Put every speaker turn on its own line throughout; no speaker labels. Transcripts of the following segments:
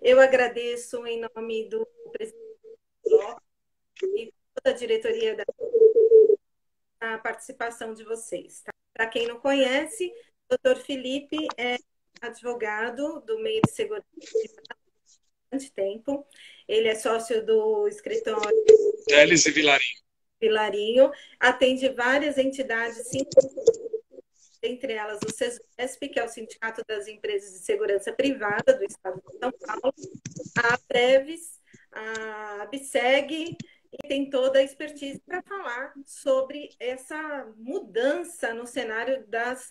Eu agradeço em nome do presidente do bloco e toda a diretoria da participação de vocês. Tá? Para quem não conhece, o Dr. Felipe é advogado do meio de segurança há bastante tempo. Ele é sócio do escritório
Teles e Vilarinho.
Vilarinho, atende várias entidades, sim, entre elas o SESESP, que é o Sindicato das Empresas de Segurança Privada do Estado de São Paulo, a Preves, a ABSEG, e tem toda a expertise para falar sobre essa mudança no cenário das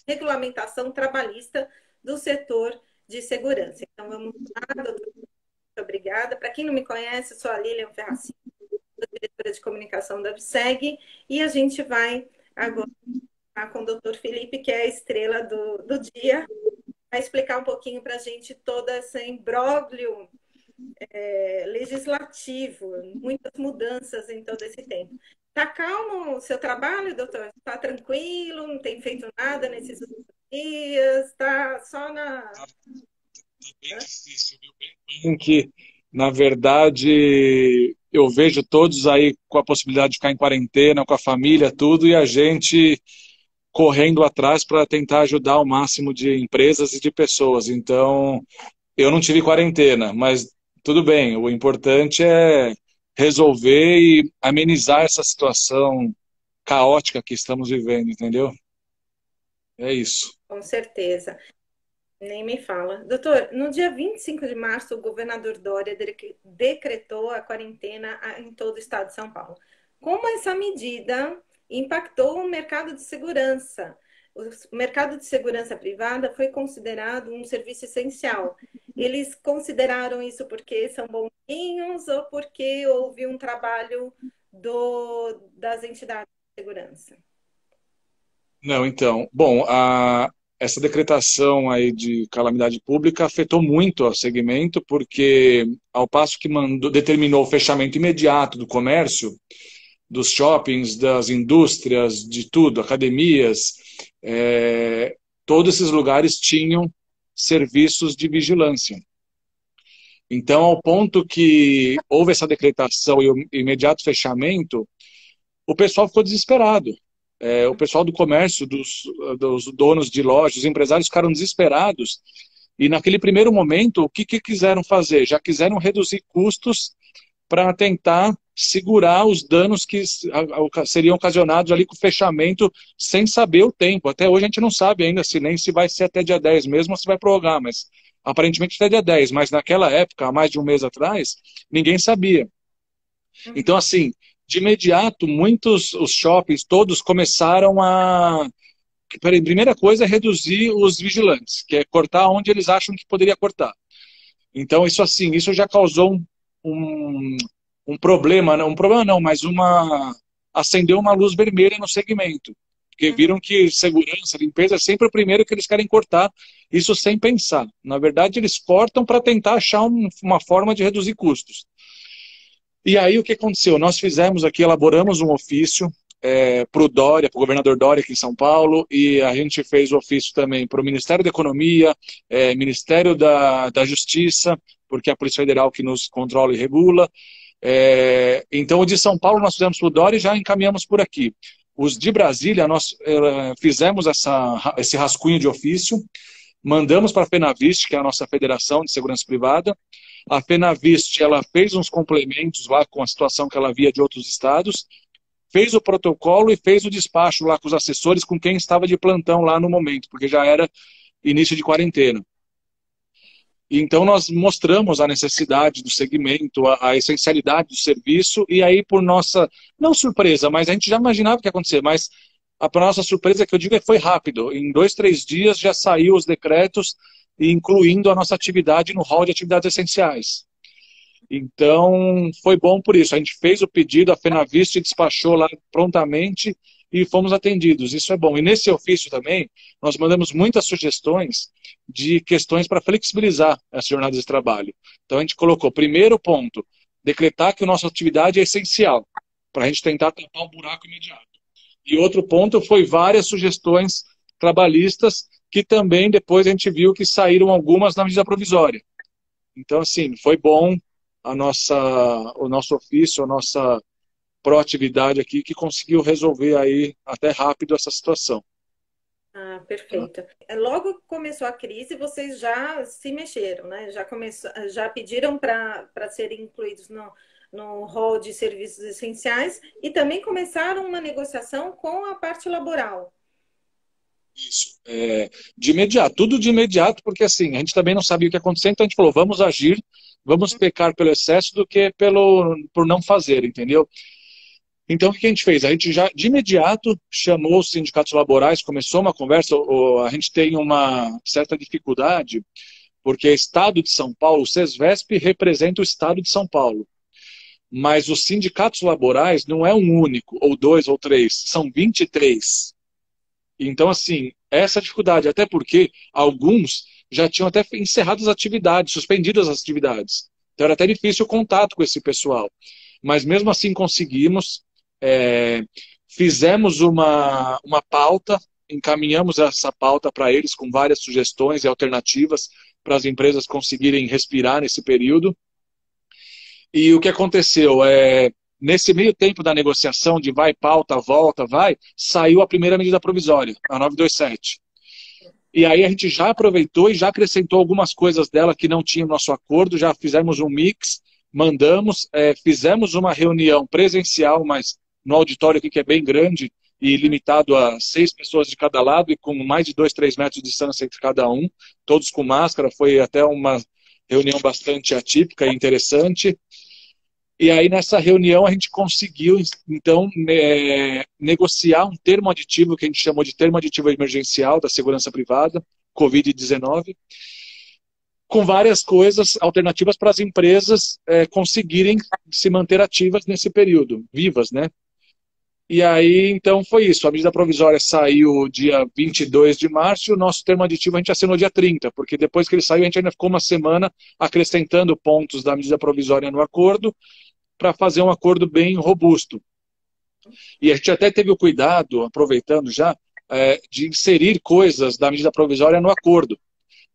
regulamentação trabalhista do setor de segurança. Então, vamos lá, doutor, muito obrigada. Para quem não me conhece, eu sou a Lilian Ferracini, diretora de comunicação da ABSEG, e a gente vai agora com o doutor Felipe, que é a estrela do dia, vai explicar um pouquinho para a gente todo esse imbróglio legislativo, muitas mudanças em todo esse tempo. Está calmo o seu trabalho, doutor? Está tranquilo? Não tem feito nada nesses últimos dias? Está só na...
Bem difícil, viu? Bem que, na verdade, eu vejo todos aí com a possibilidade de ficar em quarentena, com a família, tudo, e a gente correndo atrás para tentar ajudar o máximo de empresas e de pessoas. Então, eu não tive quarentena, mas tudo bem. O importante é resolver e amenizar essa situação caótica que estamos vivendo, entendeu? É isso.
Com certeza. Nem me fala. Doutor, no dia 25 de março, o governador Dória decretou a quarentena em todo o estado de São Paulo. Como essa medida impactou o mercado de segurança? O mercado de segurança privada foi considerado um serviço essencial. Eles consideraram isso porque são bonzinhos ou porque houve um trabalho das entidades de segurança?
Não, então, bom, essa decretação aí de calamidade pública afetou muito o segmento, porque ao passo que determinou o fechamento imediato do comércio, dos shoppings, das indústrias, de tudo, academias, todos esses lugares tinham serviços de vigilância. Então, ao ponto que houve essa decretação e o imediato fechamento, o pessoal ficou desesperado. O pessoal do comércio, dos donos de lojas, os empresários ficaram desesperados. E naquele primeiro momento, o que quiseram fazer? Já quiseram reduzir custos para tentar segurar os danos que seriam ocasionados ali com o fechamento, sem saber o tempo. Até hoje a gente não sabe ainda nem se vai ser até dia 10 mesmo ou se vai prorrogar, mas aparentemente até dia 10. Mas naquela época, há mais de um mês atrás, ninguém sabia. Então, assim, de imediato, os shoppings todos começaram a... Primeira coisa é reduzir os vigilantes, que é cortar onde eles acham que poderia cortar. Então, isso assim, isso já causou um problema, não, um problema não, mas acendeu uma luz vermelha no segmento. Porque viram que segurança, limpeza é sempre o primeiro que eles querem cortar, isso sem pensar. Na verdade, eles cortam para tentar achar uma forma de reduzir custos. E aí o que aconteceu? Nós fizemos aqui, elaboramos um ofício para o Dória, para o governador Dória aqui em São Paulo, e a gente fez o ofício também para o Ministério da Economia, Ministério da Justiça, porque é a Polícia Federal que nos controla e regula. Então, o de São Paulo nós fizemos para o Dória e já encaminhamos por aqui. Os de Brasília, nós fizemos esse rascunho de ofício, mandamos para a FenaVist, que é a nossa Federação de Segurança Privada. A FenaVist, ela fez uns complementos lá com a situação que ela via de outros estados, fez o protocolo e fez o despacho lá com os assessores, com quem estava de plantão lá no momento, porque já era início de quarentena. Então nós mostramos a necessidade do segmento, a essencialidade do serviço, e aí por nossa, não surpresa, mas a gente já imaginava o que ia acontecer, mas a nossa surpresa, que eu digo, é que foi rápido. Em 2, 3 dias já saiu os decretos, incluindo a nossa atividade no rol de atividades essenciais. Então, foi bom por isso. A gente fez o pedido, a FenaVist despachou lá prontamente e fomos atendidos. Isso é bom. E nesse ofício também, nós mandamos muitas sugestões de questões para flexibilizar as jornadas de trabalho. Então, a gente colocou, primeiro ponto, decretar que a nossa atividade é essencial, para a gente tentar tampar o buraco imediato. E outro ponto foi várias sugestões trabalhistas que também depois a gente viu que saíram algumas na medida provisória. Então, assim, foi bom o nosso ofício, a nossa proatividade aqui, que conseguiu resolver aí até rápido essa situação.
Ah, perfeito. Logo que começou a crise, vocês já se mexeram, né? Já pediram para serem incluídos no rol de serviços essenciais e também começaram uma negociação com a parte laboral.
Isso. De imediato, tudo de imediato, porque assim, a gente também não sabia o que ia acontecer, então a gente falou, vamos agir, vamos pecar pelo excesso do que por não fazer, entendeu? Então, o que a gente fez? A gente já, de imediato, chamou os sindicatos laborais, começou uma conversa, a gente tem uma certa dificuldade, porque o Estado de São Paulo, o SESVESP representa o Estado de São Paulo, mas os sindicatos laborais não é um único, ou dois, ou três, são 23. Então, assim, essa dificuldade, até porque alguns já tinham até encerrado as atividades, suspendidas as atividades. Então, era até difícil o contato com esse pessoal. Mas mesmo assim conseguimos, é, fizemos uma pauta, encaminhamos essa pauta para eles com várias sugestões e alternativas para as empresas conseguirem respirar nesse período. E o que aconteceu nesse meio tempo da negociação de vai, pauta, volta, vai, saiu a primeira medida provisória, a 927. E aí a gente já aproveitou e já acrescentou algumas coisas dela que não tinha no nosso acordo, já fizemos um mix, mandamos, fizemos uma reunião presencial, mas no auditório aqui que é bem grande e limitado a 6 pessoas de cada lado e com mais de 2, 3 metros de distância entre cada um, todos com máscara, foi até uma reunião bastante atípica e interessante. E aí, nessa reunião, a gente conseguiu, então, negociar um termo aditivo, que a gente chamou de termo aditivo emergencial da segurança privada, Covid-19, com várias coisas, alternativas para as empresas conseguirem se manter ativas nesse período, vivas, né? E aí, então, foi isso. A medida provisória saiu dia 22 de março e o nosso termo aditivo a gente assinou dia 30, porque depois que ele saiu, a gente ainda ficou uma semana acrescentando pontos da medida provisória no acordo, para fazer um acordo bem robusto. E a gente até teve o cuidado, aproveitando já, de inserir coisas da medida provisória no acordo.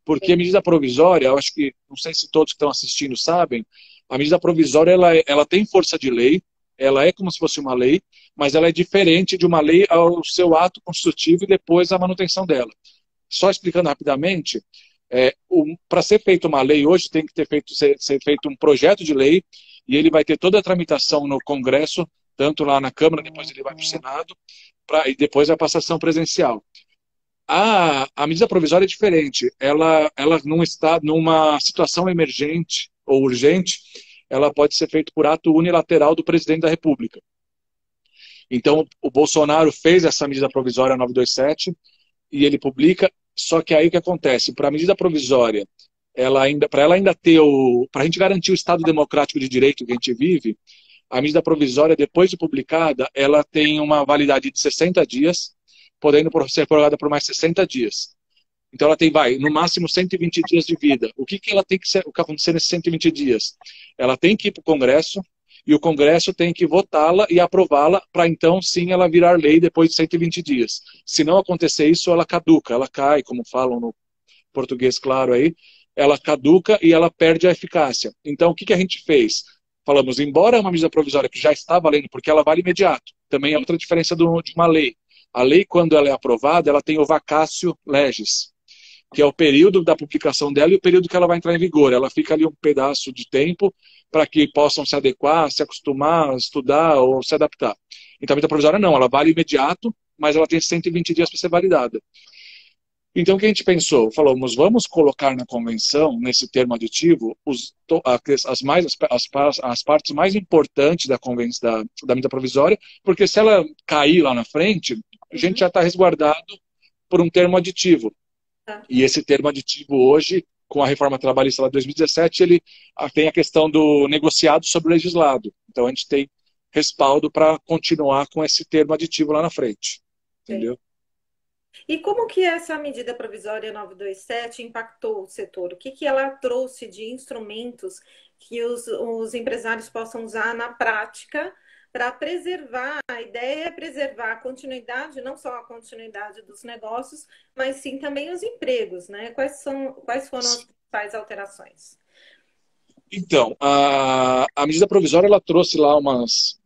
Porque a medida provisória, eu acho que, não sei se todos que estão assistindo sabem, a medida provisória ela tem força de lei, ela é como se fosse uma lei, mas ela é diferente de uma lei ao seu ato constitutivo e depois a manutenção dela. Só explicando rapidamente, para ser feita uma lei hoje tem que ser feito um projeto de lei e ele vai ter toda a tramitação no Congresso, tanto lá na Câmara, depois ele vai para o Senado, e depois vai para a sessão presencial. A medida provisória é diferente. Ela não está numa situação emergente ou urgente, ela pode ser feita por ato unilateral do presidente da República. Então, o Bolsonaro fez essa medida provisória 927 e ele publica, só que aí o que acontece? Para a medida provisória, para ela ainda ter para a gente garantir o Estado democrático de direito que a gente vive, a medida provisória, depois de publicada, ela tem uma validade de 60 dias, podendo ser prorrogada por mais 60 dias. Então ela tem, no máximo 120 dias de vida. O que ela tem que acontecer nesses 120 dias? Ela tem que ir para o Congresso, e o Congresso tem que votá-la e aprová-la para então sim ela virar lei depois de 120 dias. Se não acontecer isso, ela caduca, ela cai, como falam no português claro aí, ela caduca e ela perde a eficácia. Então o que a gente fez? Falamos, embora uma medida provisória que já está valendo, porque ela vale imediato, também é outra diferença de uma lei. A lei, quando ela é aprovada, ela tem o vacatio legis, que é o período da publicação dela e o período que ela vai entrar em vigor. Ela fica ali um pedaço de tempo para que possam se adequar, se acostumar, estudar ou se adaptar. Então a medida provisória não, ela vale imediato, mas ela tem 120 dias para ser validada. Então o que a gente pensou? Falamos, vamos colocar na convenção, nesse termo aditivo, as partes mais importantes da medida provisória, porque se ela cair lá na frente, a gente já está resguardado por um termo aditivo.
Tá.
E esse termo aditivo hoje, com a reforma trabalhista lá de 2017, ele tem a questão do negociado sobre o legislado. Então a gente tem respaldo para continuar com esse termo aditivo lá na frente. Entendeu?
E como que essa medida provisória 927 impactou o setor? O que ela trouxe de instrumentos que os empresários possam usar na prática para preservar, a ideia é preservar a continuidade, não só a continuidade dos negócios, mas sim também os empregos, né? Quais foram as principais alterações?
Então, a medida provisória ela trouxe lá uns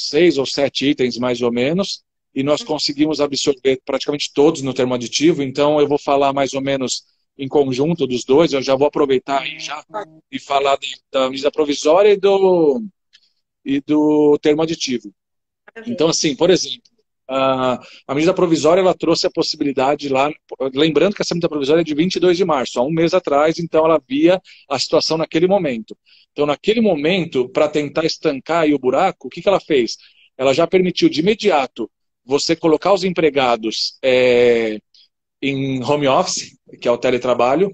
6 ou 7 itens, mais ou menos, e nós conseguimos absorver praticamente todos no termo aditivo. Então, eu vou falar mais ou menos em conjunto dos dois. Eu já vou aproveitar aí já e falar da medida provisória e do termo aditivo. Então,
Maravilha.
assim, por exemplo, a medida provisória ela trouxe a possibilidade lá, lembrando que essa medida provisória é de 22 de março, há um mês atrás, então ela via a situação naquele momento. Então, naquele momento, para tentar estancar aí o buraco, o que ela fez? Ela já permitiu de imediato você colocar os empregados em home office, que é o teletrabalho,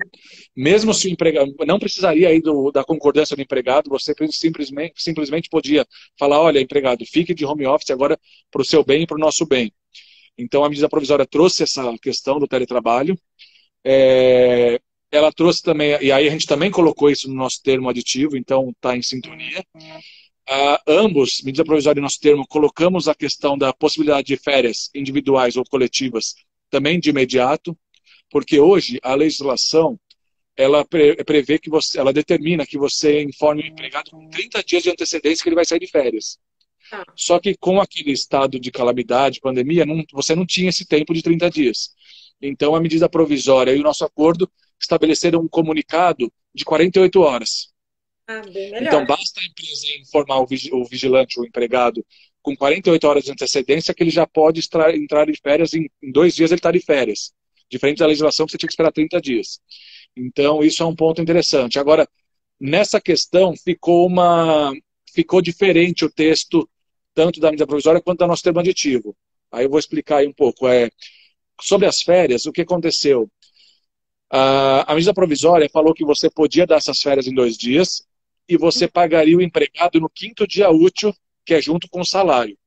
mesmo se o empregado não precisaria aí da concordância do empregado, você simplesmente podia falar, olha, empregado, fique de home office agora para o seu bem e para o nosso bem. Então, a medida provisória trouxe essa questão do teletrabalho. Ela trouxe também, e aí a gente também colocou isso no nosso termo aditivo, então está em sintonia. Ambos, medida provisória e nosso termo, colocamos a questão da possibilidade de férias individuais ou coletivas também de imediato, porque hoje a legislação ela prevê que ela determina que você informe o empregado com 30 dias de antecedência que ele vai sair de férias.
Tá.
Só que com aquele estado de calamidade, pandemia, você não tinha esse tempo de 30 dias. Então, a medida provisória e o nosso acordo estabeleceram um comunicado de 48 horas.
Ah, bem
Então,
melhor.
basta a empresa informar o vigilante, o empregado, com 48 horas de antecedência, que ele já pode entrar de férias, em 2 dias ele está de férias. Diferente da legislação, que você tinha que esperar 30 dias. Então, isso é um ponto interessante. Agora, nessa questão, ficou diferente o texto, tanto da medida provisória quanto do nosso termo aditivo. Aí eu vou explicar aí um pouco. Sobre as férias, o que aconteceu? A medida provisória falou que você podia dar essas férias em 2 dias e você pagaria o empregado no quinto dia útil, que é junto com o salário.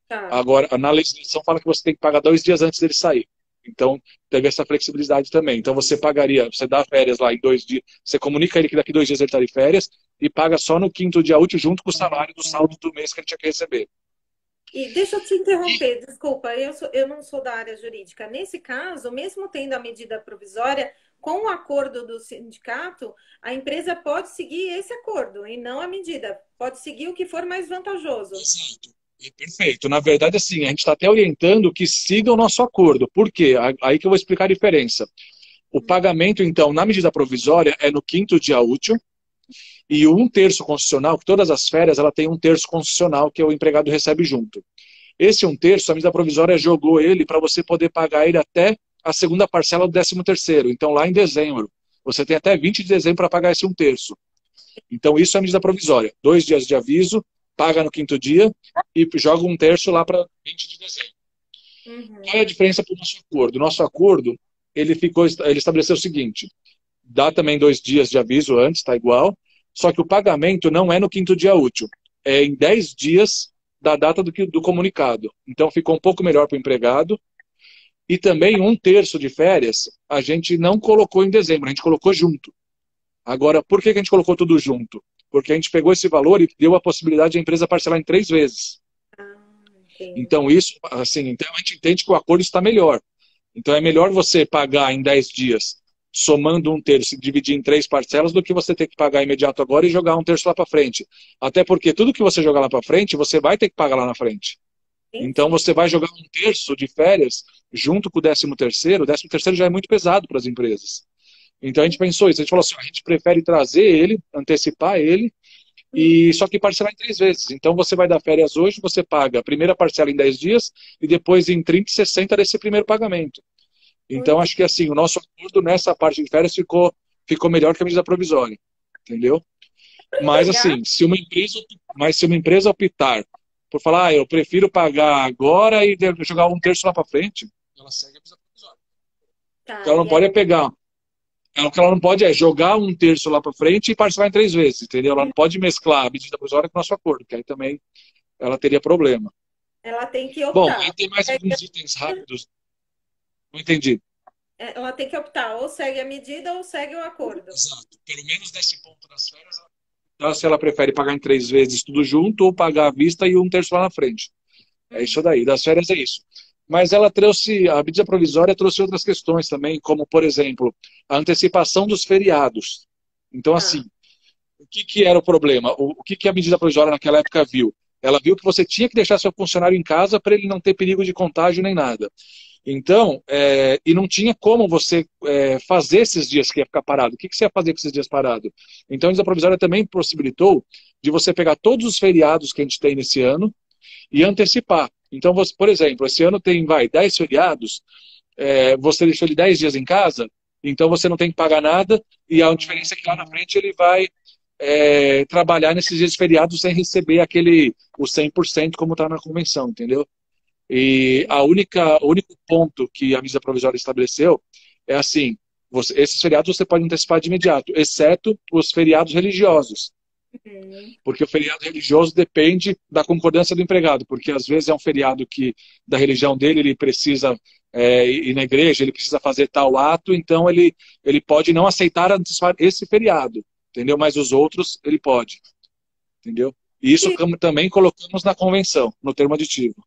Tá.
Agora, na legislação fala que você tem que pagar 2 dias antes dele sair. Então, teve essa flexibilidade também. Então, você dá férias lá em 2 dias, você comunica ele que daqui 2 dias ele está de férias e paga só no quinto dia útil junto com o salário do saldo do mês que ele tinha que receber.
E deixa eu te interromper, desculpa, eu não sou da área jurídica. Nesse caso, mesmo tendo a medida provisória, com o acordo do sindicato, a empresa pode seguir esse acordo e não a medida. Pode seguir o que for mais vantajoso.
Exato. Perfeito. Na verdade, assim, a gente está até orientando que siga o nosso acordo. Por quê? Aí que eu vou explicar a diferença. O pagamento, então, na medida provisória é no quinto dia útil e o 1/3 constitucional, que todas as férias, ela tem 1/3 constitucional que o empregado recebe junto. Esse 1/3, a medida provisória jogou ele para você poder pagar ele até a segunda parcela do 13º. Então, lá em dezembro. Você tem até 20 de dezembro para pagar esse 1/3. Então, isso é a medida provisória. 2 dias de aviso, paga no quinto dia e joga 1/3 lá para 20 de dezembro. Qual é a
Uhum.
diferença para o nosso acordo? O nosso acordo, ele estabeleceu o seguinte, dá também 2 dias de aviso antes, está igual, só que o pagamento não é no quinto dia útil, é em 10 dias da data do comunicado. Então, ficou um pouco melhor para o empregado. E também 1/3 de férias, a gente não colocou em dezembro, a gente colocou junto. Agora, por que a gente colocou tudo junto? Porque a gente pegou esse valor e deu a possibilidade da empresa parcelar em 3 vezes.
Ah, entendo.
Então, isso, assim, então a gente entende que o acordo está melhor. Então, é melhor você pagar em 10 dias, somando 1/3 e dividir em 3 parcelas, do que você ter que pagar imediato agora e jogar 1/3 lá para frente. Até porque tudo que você jogar lá para frente, você vai ter que pagar lá na frente. Então,
Entendi.
você vai jogar 1/3 de férias junto com o 13º. O 13º já é muito pesado para as empresas. Então, a gente pensou isso. A gente falou assim, a gente prefere trazer ele, antecipar ele, e só que parcelar em 3 vezes. Então, você vai dar férias hoje, você paga a primeira parcela em 10 dias e depois em 30 e 60 desse primeiro pagamento. Então,
Muito
acho que assim, o nosso acordo nessa parte de férias ficou melhor que a medida provisória. Entendeu? Mas
legal.
assim, se uma empresa optar por falar, eu prefiro pagar agora e jogar 1/3 lá para frente, ela segue a medida provisória. O que
Tá,
ela não
e aí,
pode é pegar. O que ela não pode é jogar 1/3 lá para frente e parcelar em 3 vezes, entendeu? Ela não pode mesclar a medida provisória com o nosso acordo, que aí também ela teria problema.
ela tem que
Bom, aí
optar.
tem mais alguns itens rápidos. Não entendi.
Ela tem que optar, ou segue a medida ou segue o acordo.
Exato. Pelo menos nesse ponto das férias, Então, se ela prefere pagar em 3 vezes tudo junto ou pagar à vista e um terço lá na frente. É isso daí, das férias é isso. Mas ela trouxe, a medida provisória trouxe outras questões também, como, por exemplo, a antecipação dos feriados. Então, assim,
Tá.
o que era o problema? O que a medida provisória naquela época viu? Ela viu que você tinha que deixar seu funcionário em casa para ele não ter perigo de contágio nem nada. Então, e não tinha como você fazer esses dias que ia ficar parado. O que você ia fazer com esses dias parados? Então, a medida provisória também possibilitou de você pegar todos os feriados que a gente tem nesse ano e antecipar. Então, você, por exemplo, esse ano tem, 10 feriados, você deixou ele 10 dias em casa, então você não tem que pagar nada, e a diferença é que lá na frente ele vai trabalhar nesses dias feriados sem receber o 100% como está na convenção, entendeu? E o único ponto que a medida provisória estabeleceu é assim, esses feriados você pode antecipar de imediato, exceto os feriados religiosos.
Uhum.
Porque o feriado religioso depende da concordância do empregado, porque às vezes é um feriado que, da religião dele, ele precisa ir na igreja, ele precisa fazer tal ato, então ele pode não aceitar antecipar esse feriado, entendeu? Mas os outros ele pode, entendeu? E isso também colocamos na convenção, no termo aditivo.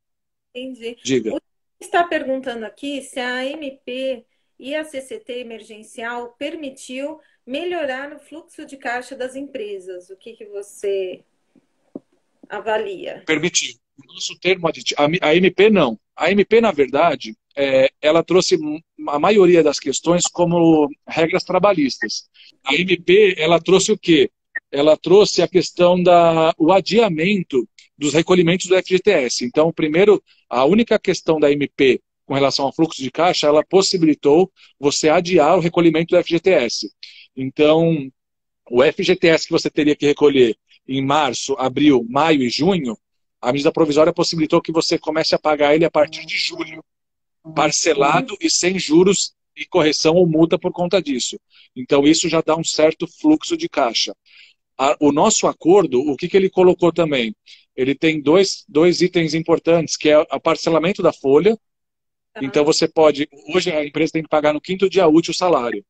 Entendi.
Diga.
O que está perguntando aqui se a MP e a CCT emergencial permitiu melhorar o fluxo de caixa das empresas. O que você avalia?
Permitiu. O nosso termo aditivo, a MP não. A MP, na verdade, ela trouxe a maioria das questões como regras trabalhistas. A MP, ela trouxe o quê? Ela trouxe a questão o adiamento dos recolhimentos do FGTS. Então, primeiro, a única questão da MP com relação ao fluxo de caixa, ela possibilitou você adiar o recolhimento do FGTS. Então, o FGTS que você teria que recolher em março, abril, maio e junho, a medida provisória possibilitou que você comece a pagar ele a partir de julho, parcelado e sem juros e correção ou multa por conta disso. Então, isso já dá um certo fluxo de caixa. O nosso acordo, o que ele colocou também? Ele tem dois itens importantes, que é o parcelamento da folha. Então, você pode... Hoje, a empresa tem que pagar no 5º dia útil o salário.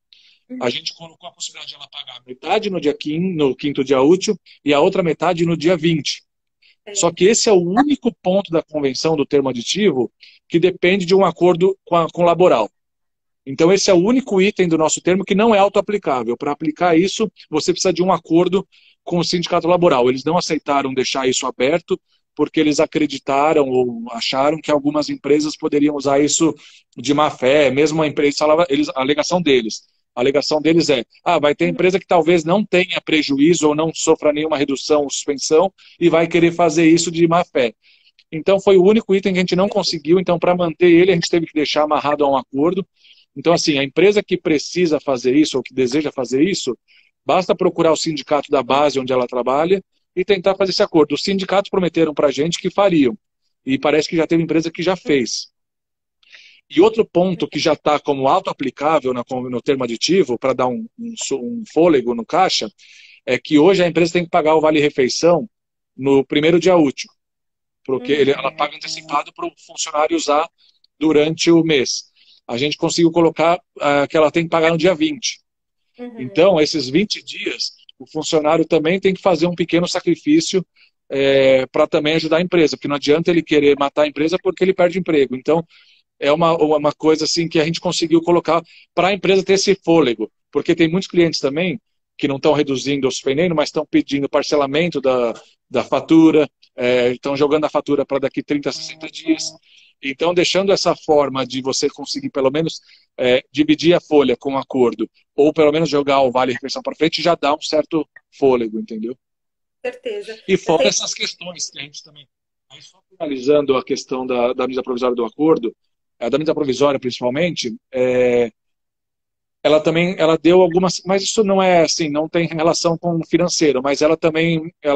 A gente colocou a possibilidade de ela pagar metade no dia 15, no 5º dia útil e a outra metade no dia 20. Só que esse é o único ponto da convenção do termo aditivo que depende de um acordo com o laboral. Então esse é o único item do nosso termo que não é autoaplicável. Para aplicar isso, você precisa de um acordo com o sindicato laboral. Eles não aceitaram deixar isso aberto porque eles acreditaram ou acharam que algumas empresas poderiam usar isso de má fé, mesmo a empresa, a alegação deles. A alegação deles vai ter empresa que talvez não tenha prejuízo ou não sofra nenhuma redução ou suspensão e vai querer fazer isso de má fé. Então foi o único item que a gente não conseguiu, então para manter ele a gente teve que deixar amarrado a um acordo. Então assim, a empresa que precisa fazer isso ou que deseja fazer isso, basta procurar o sindicato da base onde ela trabalha e tentar fazer esse acordo. Os sindicatos prometeram para a gente que fariam e parece que já teve empresa que já fez. E outro ponto que já está como auto-aplicável no termo aditivo, para dar um fôlego no caixa, é que hoje a empresa tem que pagar o vale-refeição no 1º dia útil, porque ela paga antecipado para o funcionário usar durante o mês. A gente conseguiu colocar que ela tem que pagar no dia 20. Então, esses 20 dias, o funcionário também tem que fazer um pequeno sacrifício para também ajudar a empresa, porque não adianta ele querer matar a empresa porque ele perde emprego. Então, é uma coisa assim que a gente conseguiu colocar para a empresa ter esse fôlego, porque tem muitos clientes também que não estão reduzindo ou suspendendo, mas estão pedindo parcelamento da fatura, estão jogando a fatura para daqui 30, 60 dias. Então, deixando essa forma de você conseguir pelo menos dividir a folha com um acordo, ou pelo menos jogar o vale-refeição para frente, já dá um certo fôlego, entendeu?
Certeza.
E fora essas questões que a gente também... Aí só finalizando a questão da medida provisória do acordo, da medida provisória principalmente, ela deu algumas, mas isso não é assim, não tem relação com o financeiro, mas ela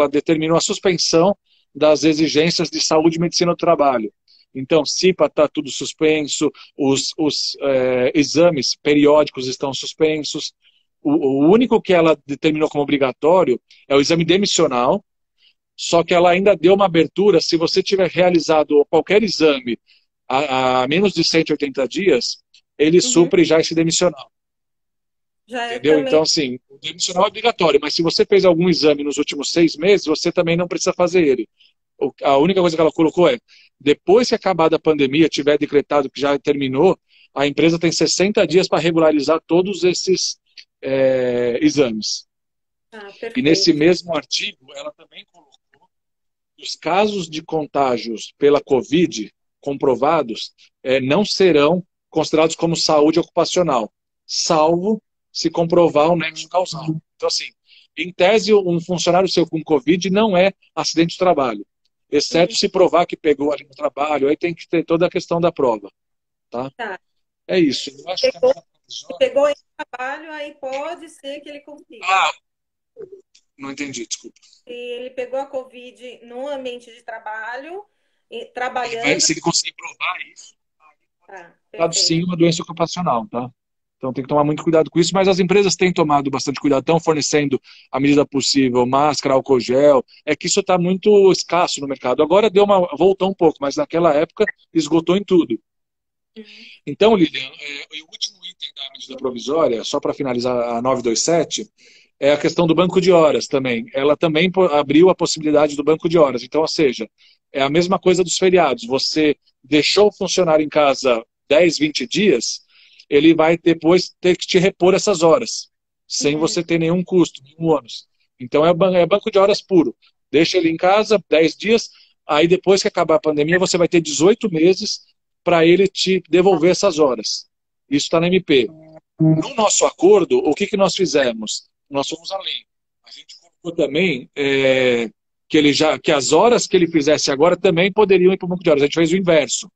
determinou a suspensão das exigências de saúde e medicina do trabalho. Então, CIPA está tudo suspenso, os exames periódicos estão suspensos. O único que ela determinou como obrigatório é o exame demissional, só que ela ainda deu uma abertura, se você tiver realizado qualquer exame a menos de 180 dias, ele supre já esse demissional.
Já é
Entendeu?
também.
Então, assim, o demissional é obrigatório, mas se você fez algum exame nos últimos 6 meses, você também não precisa fazer ele. A única coisa que ela colocou é, depois que acabar a pandemia, tiver decretado que já terminou, a empresa tem 60 dias para regularizar todos esses exames.
Ah,
E nesse
perfeito.
mesmo artigo, ela também colocou que os casos de contágios pela Covid comprovados não serão considerados como saúde ocupacional, salvo se comprovar o nexo causal. Então, assim, em tese, um funcionário seu com Covid não é acidente de trabalho, exceto
Uhum.
se provar que pegou ali no trabalho, aí tem que ter toda a questão da prova, tá?
Tá.
É isso. Eu acho que a
Pegou,
medida
se
provisória...
pegou em trabalho, aí pode ser que ele consiga.
Ah, não entendi, desculpa.
Se ele pegou a Covid no ambiente de trabalho,
Se
trabalhando.
ele conseguir provar isso,
Tá,
sim
perfeito.
uma doença ocupacional, tá? Então tem que tomar muito cuidado com isso, mas as empresas têm tomado bastante cuidado, estão fornecendo à medida possível máscara, álcool gel, é que isso está muito escasso no mercado. Agora voltou um pouco, mas naquela época esgotou em tudo.
Uhum.
Então, Lilian, o último item da medida provisória, só para finalizar a 927, é a questão do banco de horas também. Ela também abriu a possibilidade do banco de horas. Então, ou seja, é a mesma coisa dos feriados. Você deixou o funcionário em casa 10, 20 dias, ele vai depois ter que te repor essas horas, sem
Uhum.
você ter nenhum custo, nenhum ônus. Então, é banco de horas puro. Deixa ele em casa 10 dias, aí depois que acabar a pandemia, você vai ter 18 meses para ele te devolver essas horas. Isso está na MP. No nosso acordo, o que nós fizemos? Nós fomos além. A gente colocou também que as horas que ele fizesse agora também poderiam ir para o banco de horas. A gente fez o inverso.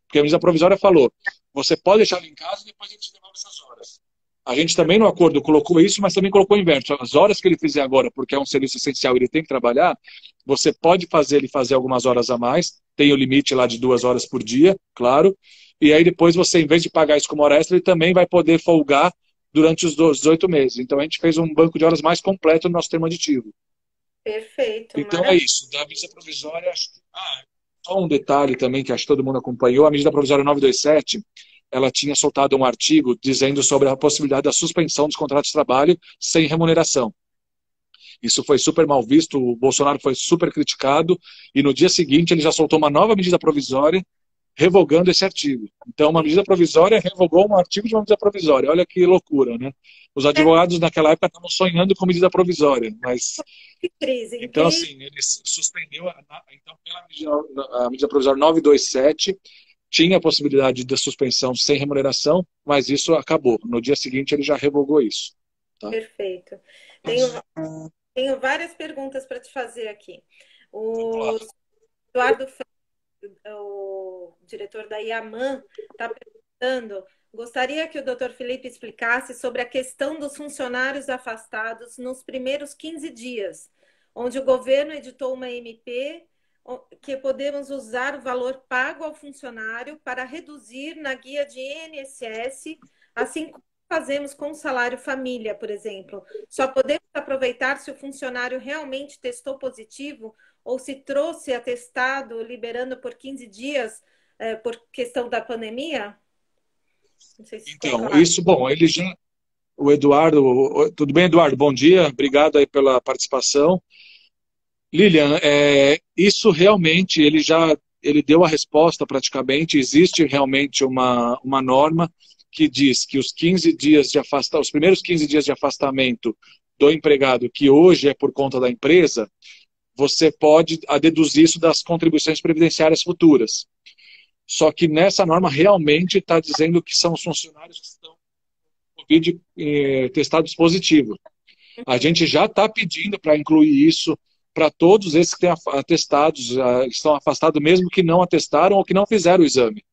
Porque a medida provisória falou, você pode deixar ele em casa e depois a gente devolve essas horas. A gente
Tá,
também no acordo colocou isso, mas também colocou o inverso. As horas que ele fizer agora, porque é um serviço essencial, ele tem que trabalhar, você pode fazer ele fazer algumas horas a mais, tem o limite lá de 2 horas por dia, claro, e aí depois você, em vez de pagar isso como hora extra, ele também vai poder folgar durante os 18 meses. Então a gente fez um banco de horas mais completo no nosso termo aditivo.
perfeito,
Então é
maravilha.
isso. Da medida provisória, só um detalhe também que acho que todo mundo acompanhou, a medida provisória 927, ela tinha soltado um artigo dizendo sobre a possibilidade da suspensão dos contratos de trabalho sem remuneração. Isso foi super mal visto, o Bolsonaro foi super criticado, e no dia seguinte ele já soltou uma nova medida provisória revogando esse artigo. Então, uma medida provisória revogou um artigo de uma medida provisória. Olha que loucura, né? Os
É
advogados naquela época estavam sonhando com medida provisória, mas
que crise, em
então,
crise.
assim, ele suspendeu, então, a medida provisória 927, tinha a possibilidade da suspensão sem remuneração, mas isso acabou. No dia seguinte, ele já revogou isso. Tá?
Perfeito. Tenho, tenho várias perguntas para te fazer aqui.
Vamos lá.
O Eduardo, o diretor da Iaman, está perguntando. Gostaria que o Dr. Felipe explicasse sobre a questão dos funcionários afastados nos primeiros 15 dias, onde o governo editou uma MP que podemos usar o valor pago ao funcionário para reduzir na guia de INSS, assim como fazemos com o salário família, por exemplo. Só podemos aproveitar se o funcionário realmente testou positivo ou se trouxe atestado liberando por 15 dias por questão da pandemia? Não sei se ficou
Então,
claro.
isso, bom, ele já. O Eduardo. Tudo bem, Eduardo? Bom dia. Obrigado aí pela participação. Lilian, isso realmente ele deu a resposta praticamente. Existe realmente uma norma que diz que os primeiros 15 dias de afastamento do empregado, que hoje é por conta da empresa, você pode deduzir isso das contribuições previdenciárias futuras. Só que nessa norma realmente está dizendo que são os funcionários que estão com Covid testados positivos. A gente já está pedindo para incluir isso para todos esses que têm atestados, que estão afastados, mesmo que não atestaram ou que não fizeram o exame.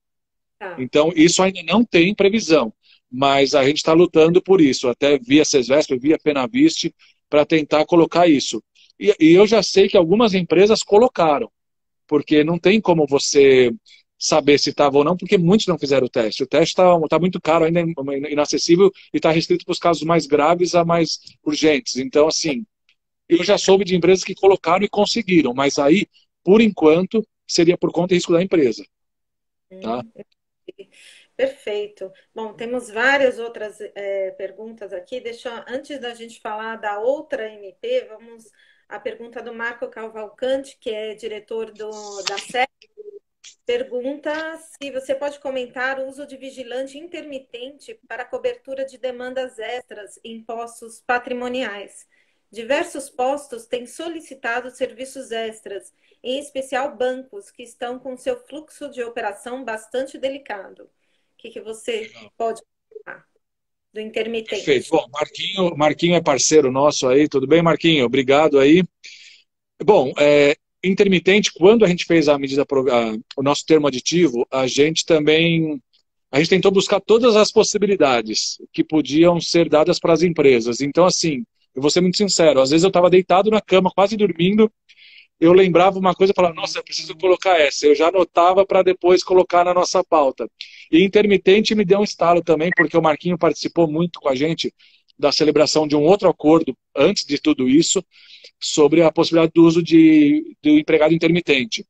Tá.
Então, isso ainda não tem previsão, mas a gente está lutando por isso, até via SESVESP, via Penavist, para tentar colocar isso. E eu já sei que algumas empresas colocaram, porque não tem como você saber se estava ou não, porque muitos não fizeram o teste. O teste está muito caro, ainda inacessível, e está restrito para os casos mais graves a mais urgentes. Então, assim, eu já soube de empresas que colocaram e conseguiram, mas aí, por enquanto, seria por conta e risco da empresa. Tá?
Hum, Perfeito. Bom, temos várias outras perguntas aqui. Antes da gente falar da outra MP, vamos à pergunta do Marco Cavalcante, que é diretor da SEC. Pergunta se você pode comentar o uso de vigilante intermitente para cobertura de demandas extras em postos patrimoniais. Diversos postos têm solicitado serviços extras, em especial bancos que estão com seu fluxo de operação bastante delicado. O que você pode falar do intermitente?
Perfeito. Bom, Marquinho é parceiro nosso aí, tudo bem, Marquinho? Obrigado aí. Bom, intermitente, quando a gente fez o nosso termo aditivo, a gente tentou buscar todas as possibilidades que podiam ser dadas para as empresas. Então, assim, eu vou ser muito sincero, às vezes eu estava deitado na cama, quase dormindo, eu lembrava uma coisa e falava, nossa, eu preciso colocar essa. Eu já anotava para depois colocar na nossa pauta. E intermitente me deu um estalo também, porque o Marquinho participou muito com a gente da celebração de um outro acordo, antes de tudo isso, sobre a possibilidade do uso do empregado intermitente.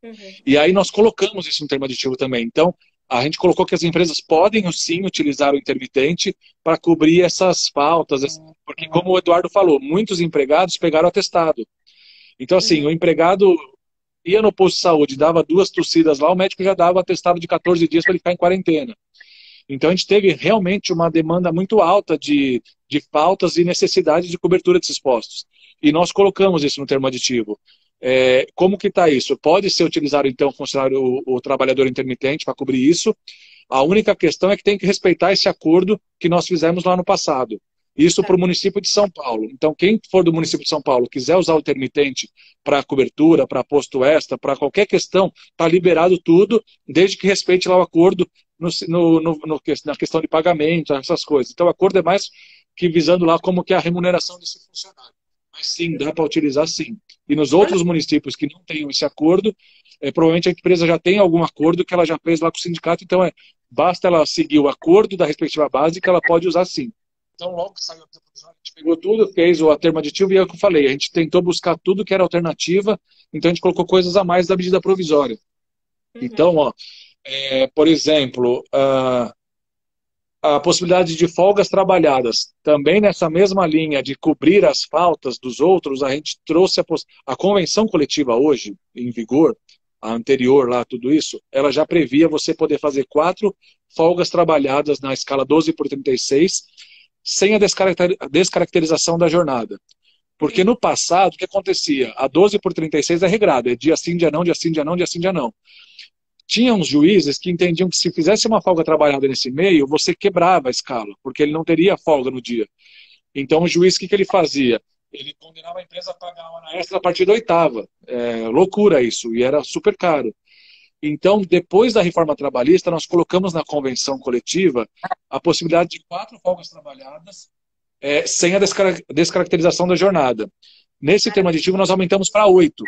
Uhum. E aí nós colocamos isso no termo aditivo também. Então, a gente colocou que as empresas podem, sim, utilizar o intermitente para cobrir essas faltas, porque, como o Eduardo falou, muitos empregados pegaram atestado. Então, assim, o empregado ia no posto de saúde, dava 2 tossidas lá, o médico já dava atestado de 14 dias para ele ficar em quarentena. Então, a gente teve realmente uma demanda muito alta de faltas e necessidade de cobertura desses postos. E nós colocamos isso no termo aditivo. Como que está isso? Pode ser utilizado, então, o trabalhador intermitente para cobrir isso. A única questão é que tem que respeitar esse acordo que nós fizemos lá no passado. Isso para o município de São Paulo. Então, quem for do município de São Paulo quiser usar o intermitente para cobertura, para posto extra, para qualquer questão, está liberado tudo, desde que respeite lá o acordo na questão de pagamento, essas coisas. Então, o acordo é mais que visando lá como que é a remuneração desse funcionário. Mas sim, dá para utilizar sim. E nos outros municípios que não tenham esse acordo, provavelmente a empresa já tem algum acordo que ela já fez lá com o sindicato, então basta ela seguir o acordo da respectiva base que ela pode usar sim. Então, logo que saiu a gente pegou tudo, fez o termo aditivo e é o que eu falei, a gente tentou buscar tudo que era alternativa, então a gente colocou coisas a mais da medida provisória. Uhum. Então, por exemplo, a possibilidade de folgas trabalhadas, também nessa mesma linha de cobrir as faltas dos outros, a gente trouxe a convenção coletiva hoje, em vigor, a anterior lá, tudo isso, ela já previa você poder fazer 4 folgas trabalhadas na escala 12/36, sem a descaracterização da jornada. Porque no passado, o que acontecia? A 12/36 é regrada, é dia sim, dia não, dia sim, dia não, dia sim, dia não. Tinha uns juízes que entendiam que se fizesse uma folga trabalhada nesse meio, você quebrava a escala, porque ele não teria folga no dia. Então o juiz, o que ele fazia? Ele condenava a empresa a pagar a hora extra a partir da 8ª. Loucura isso, e era super caro. Então, depois da reforma trabalhista, nós colocamos na convenção coletiva a possibilidade de 4 folgas trabalhadas sem a descaracterização da jornada. Nesse termo aditivo, nós aumentamos para 8.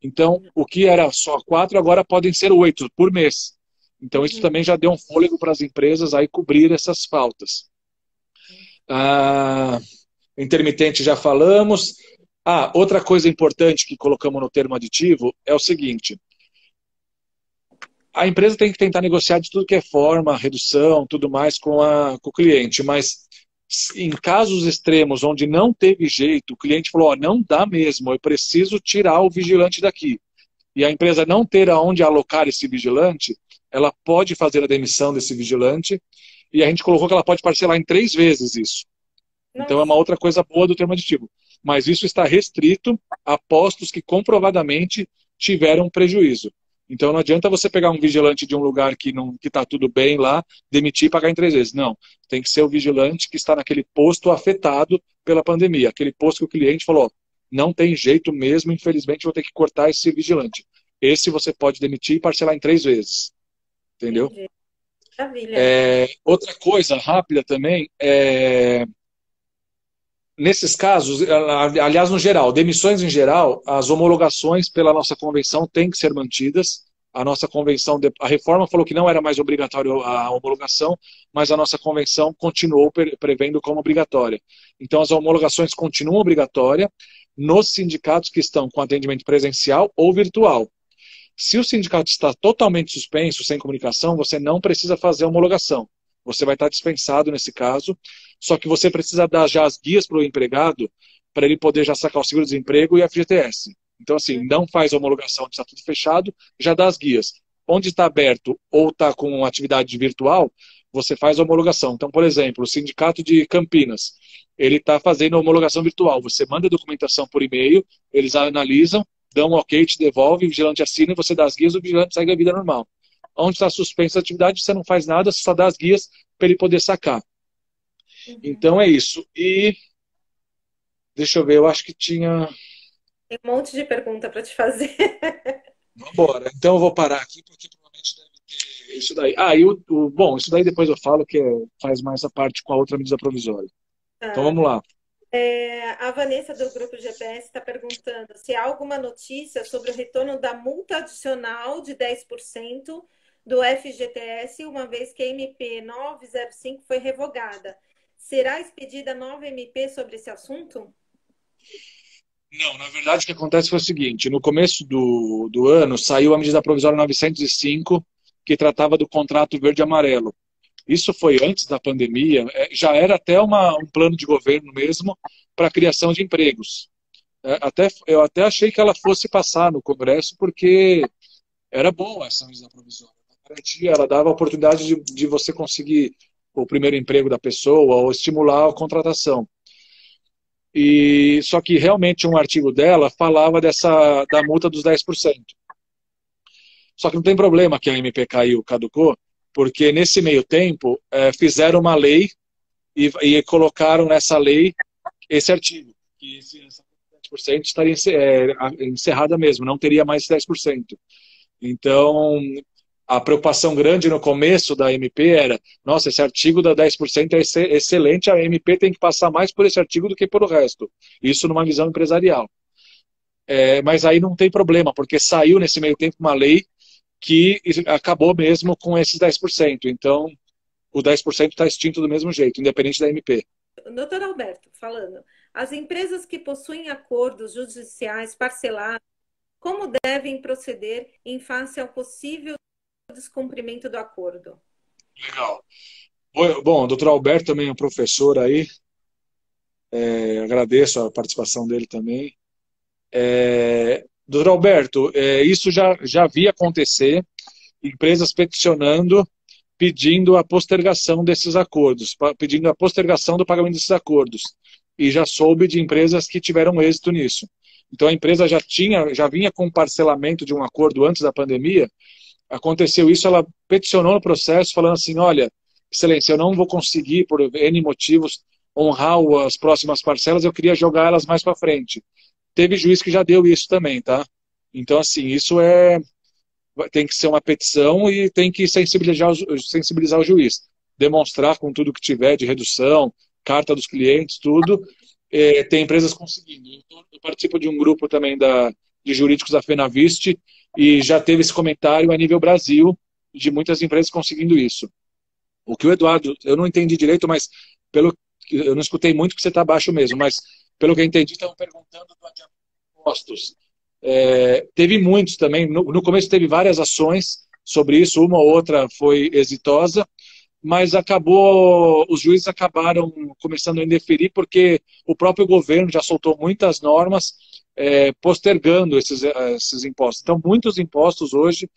Então, o que era só 4, agora podem ser 8 por mês. Então, isso também já deu um fôlego para as empresas aí cobrir essas faltas. Intermitente já falamos. Outra coisa importante que colocamos no termo aditivo é o seguinte: a empresa tem que tentar negociar de tudo que é forma, redução, tudo mais com o cliente, mas em casos extremos onde não teve jeito, o cliente falou, não dá mesmo, eu preciso tirar o vigilante daqui. E a empresa não ter aonde alocar esse vigilante, ela pode fazer a demissão desse vigilante, e a gente colocou que ela pode parcelar em 3 vezes isso. Então é uma outra coisa boa do termo aditivo. Mas isso está restrito a postos que comprovadamente tiveram prejuízo. Então não adianta você pegar um vigilante de um lugar que está tudo bem lá, demitir e pagar em 3 vezes. Não, tem que ser o vigilante que está naquele posto afetado pela pandemia. Aquele posto que o cliente falou, não tem jeito mesmo, infelizmente vou ter que cortar esse vigilante. Esse você pode demitir e parcelar em 3 vezes. Entendeu?
Maravilha.
Outra coisa rápida também, nesses casos, aliás, no geral, demissões em geral, as homologações pela nossa convenção têm que ser mantidas. A nossa convenção, a reforma falou que não era mais obrigatório a homologação, mas a nossa convenção continuou prevendo como obrigatória. Então, as homologações continuam obrigatórias nos sindicatos que estão com atendimento presencial ou virtual. Se o sindicato está totalmente suspenso, sem comunicação, você não precisa fazer a homologação. Você vai estar dispensado nesse caso, só que você precisa dar já as guias para o empregado, para ele poder já sacar o seguro-desemprego e a FGTS. Então, assim, não faz a homologação onde está tudo fechado, já dá as guias. Onde está aberto ou está com atividade virtual, você faz a homologação. Então, por exemplo, o Sindicato de Campinas, ele está fazendo a homologação virtual. Você manda a documentação por e-mail, eles analisam, dão um ok, te devolve, o vigilante assina, você dá as guias, o vigilante segue a vida normal. Onde está suspensa a atividade, você não faz nada, você só dá as guias para ele poder sacar. Então é isso. E deixa eu ver, eu acho que tinha.
Tem um monte de pergunta para te fazer.
Vambora. Então eu vou parar aqui, porque provavelmente deve ter isso daí. Ah, bom, isso daí depois eu falo que faz mais a parte com a outra medida provisória. Então
Tá.
vamos lá.
A Vanessa do Grupo GPS está perguntando se há alguma notícia sobre o retorno da multa adicional de 10% do FGTS, uma vez que a MP 905 foi revogada. Será expedida nova MP sobre esse assunto?
Não, na verdade o que acontece foi o seguinte, no começo do ano saiu a medida provisória 905, que tratava do contrato verde-amarelo. Isso foi antes da pandemia, já era até um plano de governo mesmo para a criação de empregos. Eu até achei que ela fosse passar no Congresso, porque era boa essa medida provisória. Ela dava a oportunidade de você conseguir o primeiro emprego da pessoa ou estimular a contratação. E só que realmente um artigo dela falava da multa dos 10%. Só que não tem problema que a MP caiu, caducou, porque nesse meio tempo fizeram uma lei e colocaram nessa lei esse artigo, que essa 10% estaria encerrada mesmo, não teria mais 10%. Então, a preocupação grande no começo da MP era, nossa, esse artigo da 10% é excelente, a MP tem que passar mais por esse artigo do que por o resto. Isso numa visão empresarial. Mas aí não tem problema, porque saiu nesse meio tempo uma lei que acabou mesmo com esses 10%. Então, o 10% está extinto do mesmo jeito, independente da MP.
Doutor Alberto, falando, as empresas que possuem acordos judiciais parcelados, como devem proceder em face ao possível descumprimento do acordo?
Legal. Bom, o doutor Alberto também é um professor aí, agradeço a participação dele também. Doutor Alberto, isso já vi acontecer, empresas peticionando, pedindo a postergação desses acordos, pedindo a postergação do pagamento desses acordos. E já soube de empresas que tiveram êxito nisso. Então a empresa já vinha com parcelamento de um acordo antes da pandemia, aconteceu isso, ela peticionou no processo falando assim, olha, excelência, eu não vou conseguir, por N motivos, honrar as próximas parcelas, eu queria jogar elas mais para frente. Teve juiz que já deu isso também, tá? Então, assim, isso tem que ser uma petição e tem que sensibilizar o juiz. Demonstrar com tudo que tiver de redução, carta dos clientes, tudo. Tem empresas conseguindo. Eu participo de um grupo também de jurídicos da Fenaviste e já teve esse comentário a nível Brasil de muitas empresas conseguindo isso. O que o Eduardo, eu não entendi direito, mas eu não escutei muito que você está abaixo mesmo, mas pelo que eu entendi, estão perguntando do adiamento de impostos. Teve muitos também, no começo teve várias ações sobre isso, uma ou outra foi exitosa, mas os juízes acabaram começando a indeferir porque o próprio governo já soltou muitas normas postergando esses impostos. Então, muitos impostos hoje,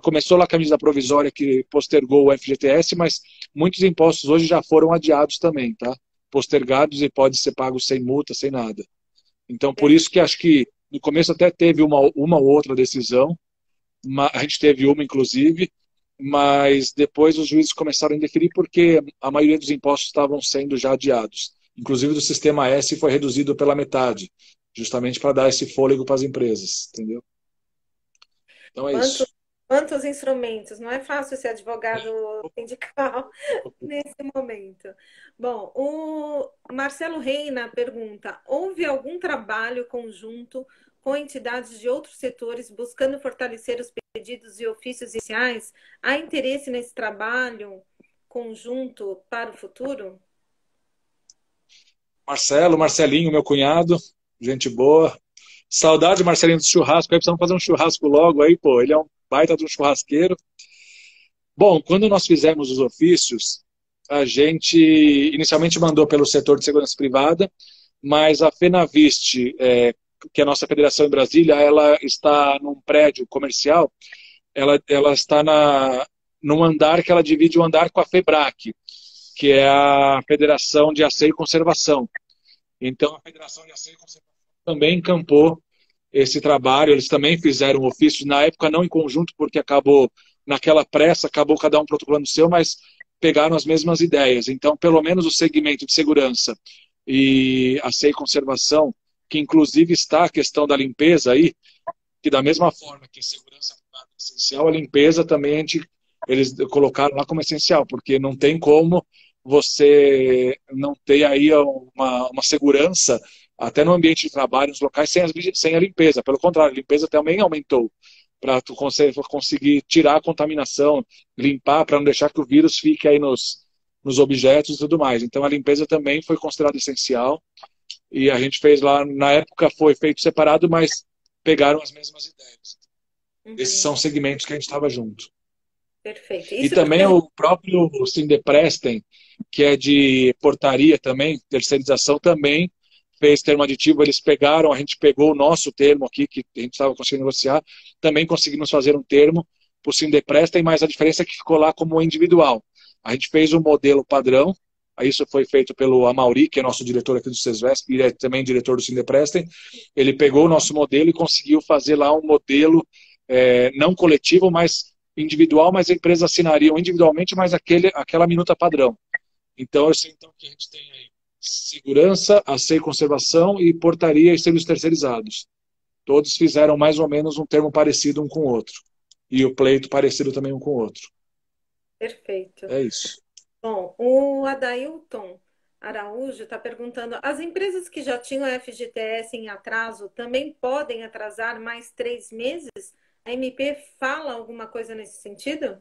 começou lá com a medida provisória que postergou o FGTS, mas muitos impostos hoje já foram adiados também, tá? Postergados e pode ser pagos sem multa, sem nada. Então, por isso que acho que no começo até teve uma ou outra decisão, a gente teve uma, inclusive, mas depois os juízes começaram a indeferir porque a maioria dos impostos estavam sendo já adiados. Inclusive do sistema S foi reduzido pela metade, justamente para dar esse fôlego para as empresas, entendeu? Então é
Quantos,
isso.
quantos instrumentos? Não é fácil ser advogado sindical nesse momento. Bom, o Marcelo Reina pergunta: houve algum trabalho conjunto com entidades de outros setores buscando fortalecer os pedidos e ofícios iniciais? Há interesse nesse trabalho conjunto para o futuro?
Marcelinho, meu cunhado, gente boa. Saudade, Marcelinho, do churrasco. Aí precisamos fazer um churrasco logo aí, pô. Ele é um baita de um churrasqueiro. Bom, quando nós fizemos os ofícios, a gente inicialmente mandou pelo setor de segurança privada, mas a FenaVist, que é a nossa federação em Brasília, ela está num prédio comercial, ela está num andar que ela divide o andar com a FEBRAC, que é a Federação de Asseio e Conservação. Então, a Federação de Asseio e Conservação também encampou esse trabalho, eles também fizeram ofícios, na época não em conjunto, porque acabou, naquela pressa, acabou cada um protocolando o seu, mas pegaram as mesmas ideias. Então, pelo menos o segmento de segurança e asseio e conservação, que inclusive está a questão da limpeza aí, que da mesma forma que a segurança é essencial, a limpeza também eles colocaram lá como essencial, porque não tem como você não ter aí uma segurança até no ambiente de trabalho, nos locais, sem a limpeza. Pelo contrário, a limpeza também aumentou para tu conseguir tirar a contaminação, limpar, para não deixar que o vírus fique aí nos objetos e tudo mais. Então, a limpeza também foi considerada essencial e a gente fez lá, na época foi feito separado, mas pegaram as mesmas ideias. Esses são segmentos que a gente estava junto.
Perfeito.
E também o próprio Sindeprestem, que é de portaria também, terceirização também, fez termo aditivo, eles pegaram, a gente pegou o nosso termo aqui, que a gente estava conseguindo negociar, também conseguimos fazer um termo para o Sindeprestem, mas a diferença é que ficou lá como individual. A gente fez um modelo padrão, isso foi feito pelo Amauri, que é nosso diretor aqui do SESVESP, e é também diretor do Sindeprestem. Ele pegou o nosso modelo e conseguiu fazer lá um modelo não coletivo, mas individual, mas a empresa assinariam individualmente, mas aquela minuta padrão. Então, eu sei então que a gente tem aí segurança, asseio e conservação e portaria e serviços terceirizados. Todos fizeram mais ou menos um termo parecido um com o outro. E o pleito parecido também um com o outro.
Perfeito.
É isso.
Bom, o Adailton Araújo está perguntando: as empresas que já tinham FGTS em atraso também podem atrasar mais 3 meses? A MP fala alguma coisa nesse sentido?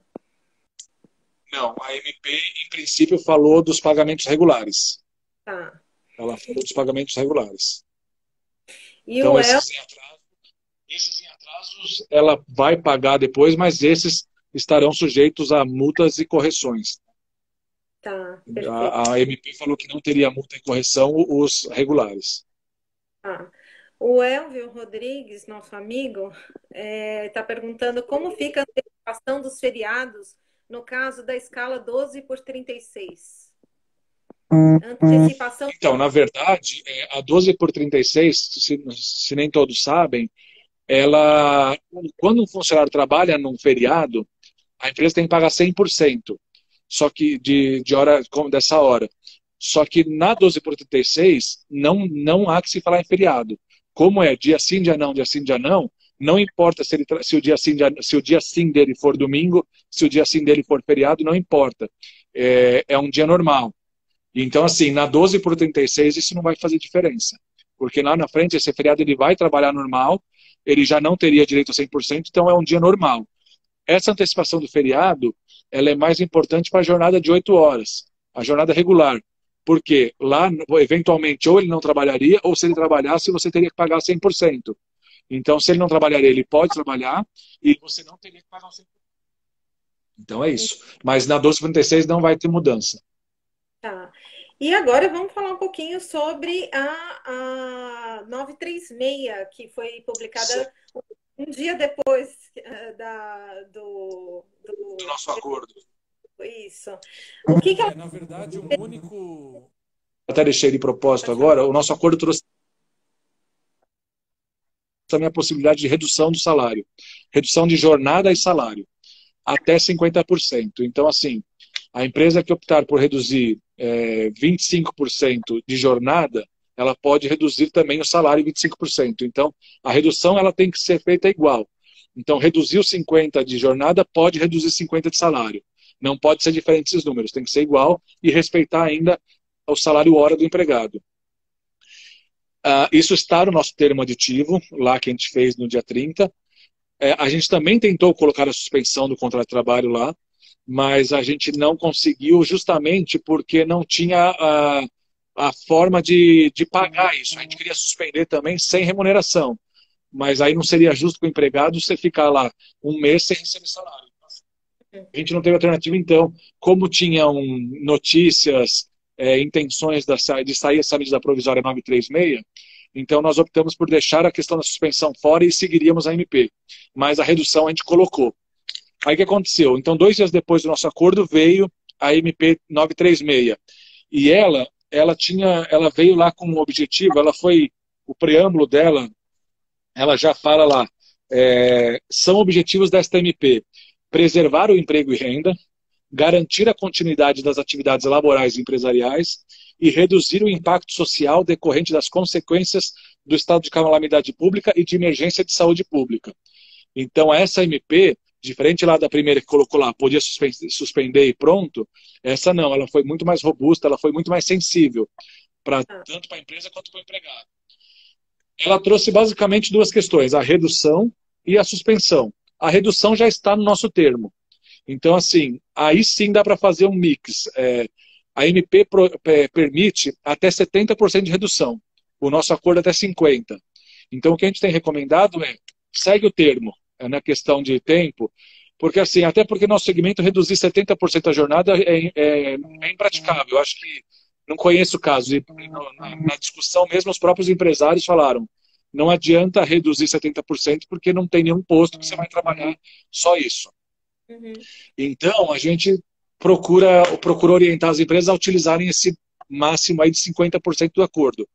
Não, a MP, em princípio, falou dos pagamentos regulares.
Tá.
Ela falou dos pagamentos regulares.
E
então,
o
esses em atrasos, ela vai pagar depois, mas esses estarão sujeitos a multas e correções.
Tá, perfeito.
A MP falou que não teria multa e correção os regulares.
O Elvio Rodrigues, nosso amigo, está perguntando como fica a antecipação dos feriados no caso da escala 12 por 36. Antecipação...
Então, na verdade, a 12 por 36, se nem todos sabem, quando um funcionário trabalha num feriado, a empresa tem que pagar 100%, só que de hora dessa hora. Só que na 12 por 36, não há que se falar em feriado. Como é dia sim, dia não, não importa se o dia sim dele for domingo, se o dia sim dele for feriado, não importa. É um dia normal. Então, assim, na 12 por 36, isso não vai fazer diferença. Porque lá na frente, esse feriado ele vai trabalhar normal, ele já não teria direito a 100%, então é um dia normal. Essa antecipação do feriado, ela é mais importante para a jornada de 8 horas, a jornada regular. Porque lá, eventualmente, ou ele não trabalharia, ou se ele trabalhasse, você teria que pagar 100%. Então, se ele não trabalharia, ele pode trabalhar e você não teria que pagar 100%. Então, é isso. Mas na 1236 não vai ter mudança.
Tá. E agora vamos falar um pouquinho sobre a 936, que foi publicada um dia depois do
nosso acordo.
Isso. O que ela...
Na verdade, o único... Até deixei de propósito agora, o nosso acordo trouxe também a possibilidade de redução do salário. Redução de jornada e salário. Até 50%. Então, assim, a empresa que optar por reduzir 25% de jornada, ela pode reduzir também o salário em 25%. Então, a redução ela tem que ser feita igual. Então, reduzir os 50% de jornada pode reduzir 50% de salário. Não pode ser diferente esses números, tem que ser igual e respeitar ainda o salário hora do empregado. Isso está no nosso termo aditivo, lá que a gente fez no dia 30. A gente também tentou colocar a suspensão do contrato de trabalho lá, mas a gente não conseguiu justamente porque não tinha a forma de pagar isso. A gente queria suspender também sem remuneração. mas aí não seria justo com o empregado você ficar lá um mês sem receber salário. A gente não teve alternativa, então, como tinham notícias, intenções de sair essa medida provisória 936, então nós optamos por deixar a questão da suspensão fora e seguiríamos a MP. Mas a redução a gente colocou. Aí o que aconteceu? Então, 2 dias depois do nosso acordo, veio a MP 936. E ela veio lá com um objetivo, o preâmbulo dela, ela já fala lá, são objetivos desta MP: preservar o emprego e renda, garantir a continuidade das atividades laborais e empresariais e reduzir o impacto social decorrente das consequências do estado de calamidade pública e de emergência de saúde pública. Então, essa MP, diferente lá da primeira que colocou lá, podia suspender e pronto, essa não, ela foi muito mais robusta, ela foi muito mais sensível, tanto para a empresa quanto para o empregado. Ela trouxe basicamente 2 questões, a redução e a suspensão. A redução já está no nosso termo. Então, assim, aí sim dá para fazer um mix. A MP permite até 70% de redução. O nosso acordo é até 50%. Então, o que a gente tem recomendado segue o termo, na questão de tempo, porque assim, até porque nosso segmento reduzir 70% da jornada é impraticável. Eu acho que não conheço casos. E na discussão mesmo, os próprios empresários falaram, não adianta reduzir 70% porque não tem nenhum posto que você vai trabalhar só isso. Uhum. Então, a gente procura orientar as empresas a utilizarem esse máximo aí de 50% do acordo.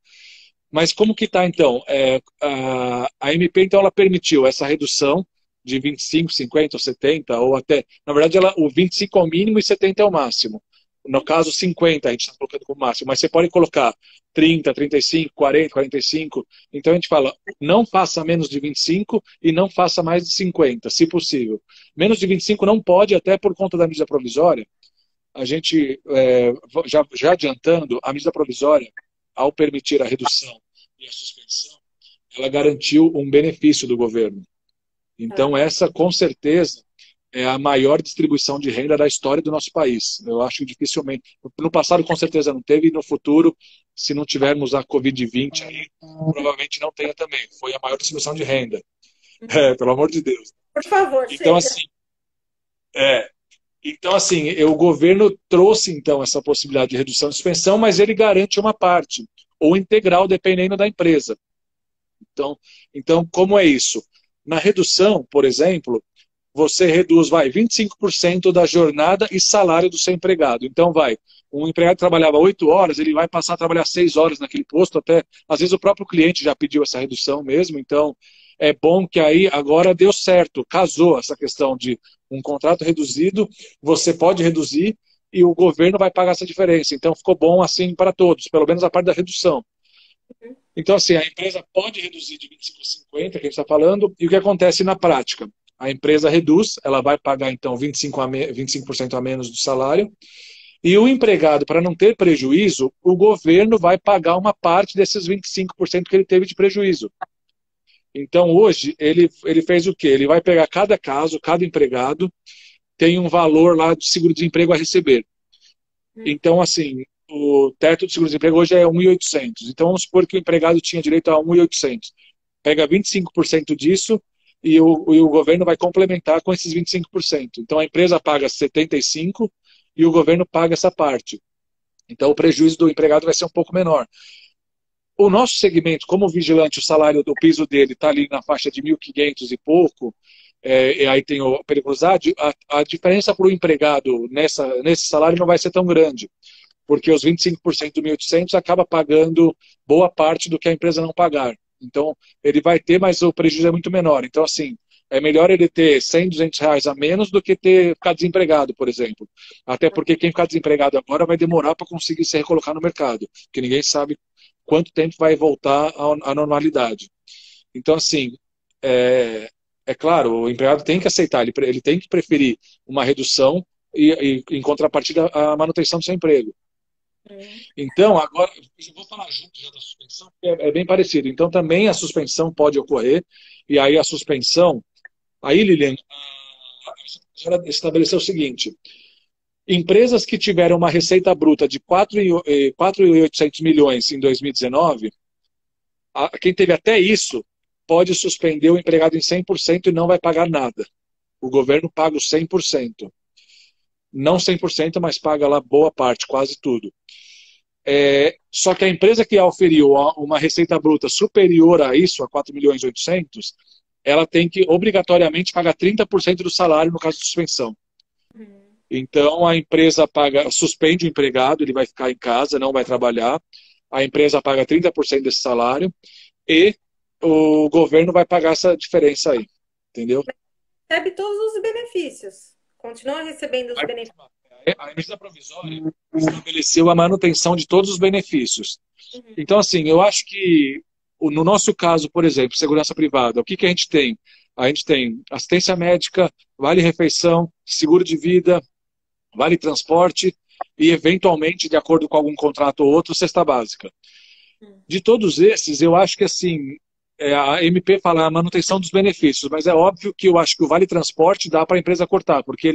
Mas como que está, então? A MP, então, ela permitiu essa redução de 25, 50 ou 70, ou até... Na verdade, o 25 é o mínimo e 70 é o máximo. No caso, 50 a gente está colocando como máximo, mas você pode colocar 30, 35, 40, 45. Então, a gente fala, não faça menos de 25 e não faça mais de 50, se possível. Menos de 25 não pode, até por conta da medida provisória. A gente, já adiantando, a medida provisória, ao permitir a redução e a suspensão, ela garantiu um benefício do governo. Então, essa, com certeza, é a maior distribuição de renda da história do nosso país. Eu acho que dificilmente... No passado, com certeza, não teve, e no futuro, se não tivermos a Covid-20 aí, provavelmente não tenha também. Foi a maior distribuição de renda. Pelo amor de Deus.
Por favor,
então, assim, o governo trouxe, então, essa possibilidade de redução e suspensão, mas ele garante uma parte, ou integral, dependendo da empresa. Então como é isso? Na redução, por exemplo, você reduz 25% da jornada e salário do seu empregado. Então, um empregado que trabalhava 8 horas, ele vai passar a trabalhar 6 horas naquele posto, até, às vezes o próprio cliente já pediu essa redução mesmo, então é bom que aí agora deu certo, casou essa questão de um contrato reduzido, você pode reduzir e o governo vai pagar essa diferença. Então ficou bom assim para todos, pelo menos a parte da redução. Então, assim, a empresa pode reduzir de 25 a 50, que a gente está falando, e o que acontece na prática? A empresa reduz, ela vai pagar, então, 25% a menos do salário, e o empregado, para não ter prejuízo, o governo vai pagar uma parte desses 25% que ele teve de prejuízo. Então, hoje, ele fez o quê? Ele vai pegar cada caso, cada empregado, tem um valor lá de seguro-desemprego a receber. Então, assim, o teto de seguro-desemprego hoje é 1.800. Então, vamos supor que o empregado tinha direito a 1.800. Pega 25% disso e o governo vai complementar com esses 25%. Então, a empresa paga 75% e o governo paga essa parte. Então, o prejuízo do empregado vai ser um pouco menor. O nosso segmento, como vigilante, o salário do piso dele está ali na faixa de 1.500 e pouco, e aí tem a periculosidade, a diferença para o empregado nesse salário não vai ser tão grande, porque os 25% do 1.800 acaba pagando boa parte do que a empresa não pagar. Então, ele vai ter, mas o prejuízo é muito menor. Então, assim, é melhor ele ter 100, 200 reais a menos do que ficar desempregado, por exemplo. Até porque quem ficar desempregado agora vai demorar para conseguir se recolocar no mercado, porque ninguém sabe quanto tempo vai voltar à normalidade. Então, assim, é claro, o empregado tem que aceitar, ele tem que preferir uma redução e em contrapartida, a manutenção do seu emprego. Então, agora, eu vou falar junto já da suspensão, porque é bem parecido. Então, também a suspensão pode ocorrer, e aí a suspensão... Aí, Lilian, a senhora estabeleceu o seguinte: empresas que tiveram uma receita bruta de 4.800 milhões em 2019, quem teve até isso, pode suspender o empregado em 100% e não vai pagar nada. O governo paga os 100%. Não 100%, mas paga lá boa parte, quase tudo. Só que a empresa que auferiu uma receita bruta superior a isso, a 4.800.000, ela tem que obrigatoriamente pagar 30% do salário no caso de suspensão. Então a empresa suspende o empregado, ele vai ficar em casa, não vai trabalhar. A empresa paga 30% desse salário e o governo vai pagar essa diferença aí, entendeu?
Recebe todos os benefícios. Continua recebendo os benefícios.
A medida provisória estabeleceu a manutenção de todos os benefícios. Então, assim, eu acho que no nosso caso, por exemplo, segurança privada, o que a gente tem? A gente tem assistência médica, vale-refeição, seguro de vida, vale-transporte e, eventualmente, de acordo com algum contrato ou outro, cesta básica. De todos esses, eu acho que, assim, a MP fala a manutenção dos benefícios, mas é óbvio que eu acho que o vale-transporte dá para a empresa cortar, porque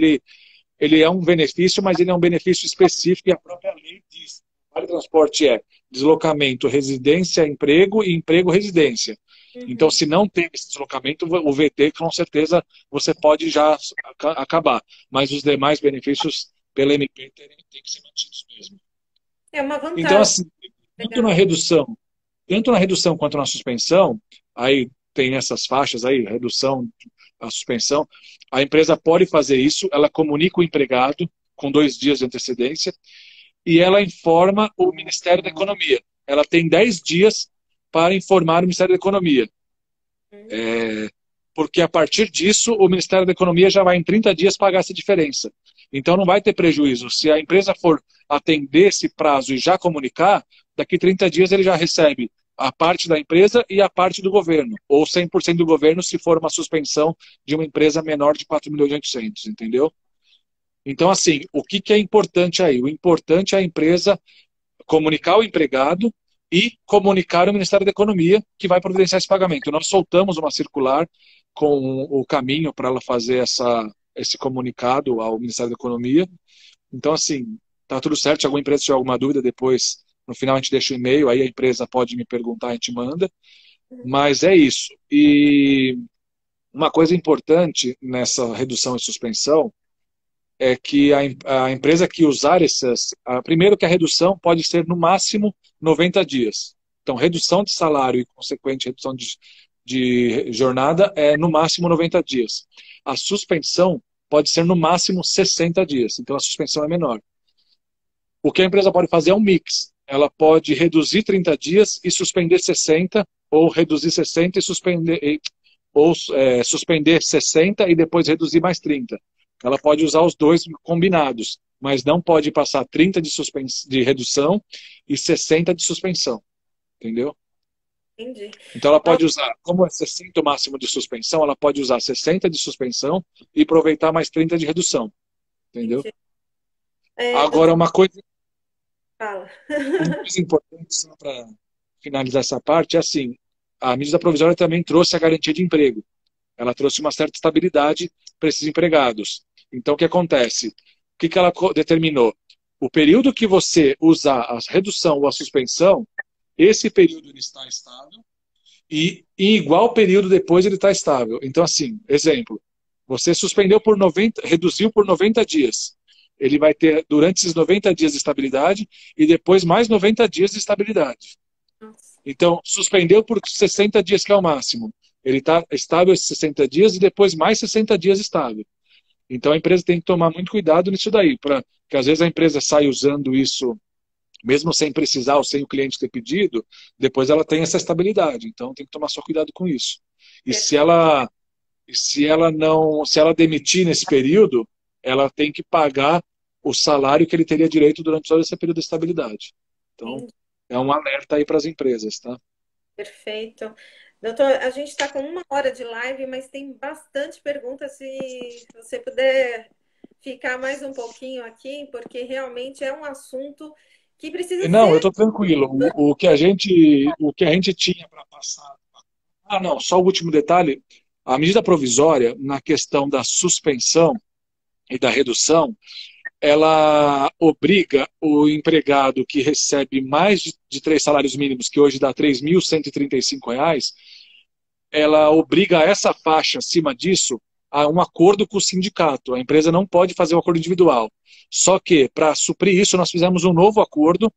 ele é um benefício, mas ele é um benefício específico e a própria lei diz. O vale-transporte é deslocamento, residência, emprego e emprego-residência. Então, se não tem esse deslocamento, o VT, com certeza, você pode já acabar. Mas os demais benefícios, pela MP, têm que ser mantidos mesmo.
É uma vantagem.
Então, assim, tanto na redução quanto na suspensão, aí tem essas faixas aí, redução, a suspensão, a empresa pode fazer isso, ela comunica o empregado com 2 dias de antecedência e ela informa o Ministério da Economia. Ela tem 10 dias para informar o Ministério da Economia. Porque a partir disso, o Ministério da Economia já vai em 30 dias pagar essa diferença. Então não vai ter prejuízo. Se a empresa for atender esse prazo e já comunicar, daqui 30 dias ele já recebe a parte da empresa e a parte do governo. Ou 100% do governo se for uma suspensão de uma empresa menor de 4.800.000, entendeu? Então, assim, o que é importante aí? O importante é a empresa comunicar o empregado e comunicar o Ministério da Economia que vai providenciar esse pagamento. Nós soltamos uma circular com o caminho para ela fazer esse comunicado ao Ministério da Economia. Então, assim, tá tudo certo. Se alguma empresa tiver alguma dúvida, depois, no final, a gente deixa o e-mail, aí a empresa pode me perguntar, a gente manda. Mas é isso. E uma coisa importante nessa redução e suspensão é que a empresa que usar primeiro que a redução pode ser no máximo 90 dias. Então, redução de salário e consequente redução de jornada é no máximo 90 dias. A suspensão pode ser no máximo 60 dias. Então, a suspensão é menor. O que a empresa pode fazer é um mix. Ela pode reduzir 30 dias e suspender 60, ou reduzir 60 e suspender 60 e depois reduzir mais 30. Ela pode usar os dois combinados, mas não pode passar 30 de redução e 60 de suspensão. Entendeu?
Entendi.
Então ela pode usar, como é 60 o máximo de suspensão, ela pode usar 60 de suspensão e aproveitar mais 30 de redução. Entendeu? Agora, uma coisa importante, só para finalizar essa parte, é assim, a medida provisória também trouxe a garantia de emprego. Ela trouxe uma certa estabilidade para esses empregados. Então, o que acontece? O que ela determinou? O período que você usar a redução ou a suspensão, esse período ele está estável e em igual período depois ele está estável. Então, assim, exemplo, você reduziu por 90 dias. Ele vai ter, durante esses 90 dias de estabilidade e depois mais 90 dias de estabilidade. Então, suspendeu por 60 dias, que é o máximo. Ele está estável esses 60 dias e depois mais 60 dias estável. Então a empresa tem que tomar muito cuidado nisso daí, porque às vezes a empresa sai usando isso, mesmo sem precisar ou sem o cliente ter pedido, depois ela tem essa estabilidade. Então tem que tomar só cuidado com isso. E se ela demitir nesse período, ela tem que pagar o salário que ele teria direito durante todo esse período de estabilidade. Então é um alerta aí para as empresas, tá?
Perfeito. Doutor, a gente está com 1 hora de live, mas tem bastante perguntas. Se você puder ficar mais um pouquinho aqui, porque realmente é um assunto que precisa
Não,
ser...
eu estou tranquilo. O que a gente tinha para passar... não, só o último detalhe. A medida provisória, na questão da suspensão e da redução, ela obriga o empregado que recebe mais de 3 salários mínimos, que hoje dá R$ 3.135, ela obriga essa faixa acima disso a um acordo com o sindicato. A empresa não pode fazer um acordo individual. Só que, para suprir isso, nós fizemos um novo acordo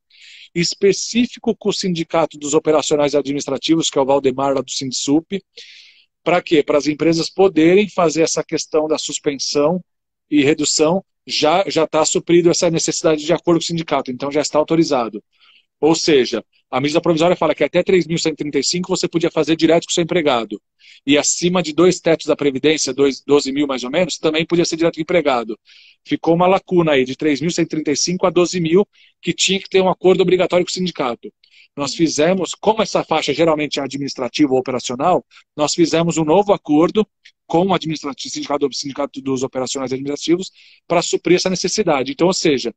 específico com o Sindicato dos Operacionais Administrativos, que é o Valdemar lá do Sindsup. Para quê? Para as empresas poderem fazer essa questão da suspensão e redução, já está suprido essa necessidade de acordo com o sindicato, então já está autorizado. Ou seja, a medida provisória fala que até 3.135 você podia fazer direto com o seu empregado. E acima de 2 tetos da Previdência, 12 mil mais ou menos, também podia ser direto com o empregado. Ficou uma lacuna aí de 3.135 a 12 mil, que tinha que ter um acordo obrigatório com o sindicato. Nós fizemos, como essa faixa geralmente é administrativa ou operacional, nós fizemos um novo acordo com o sindicato dos operacionais administrativos para suprir essa necessidade. Então, ou seja,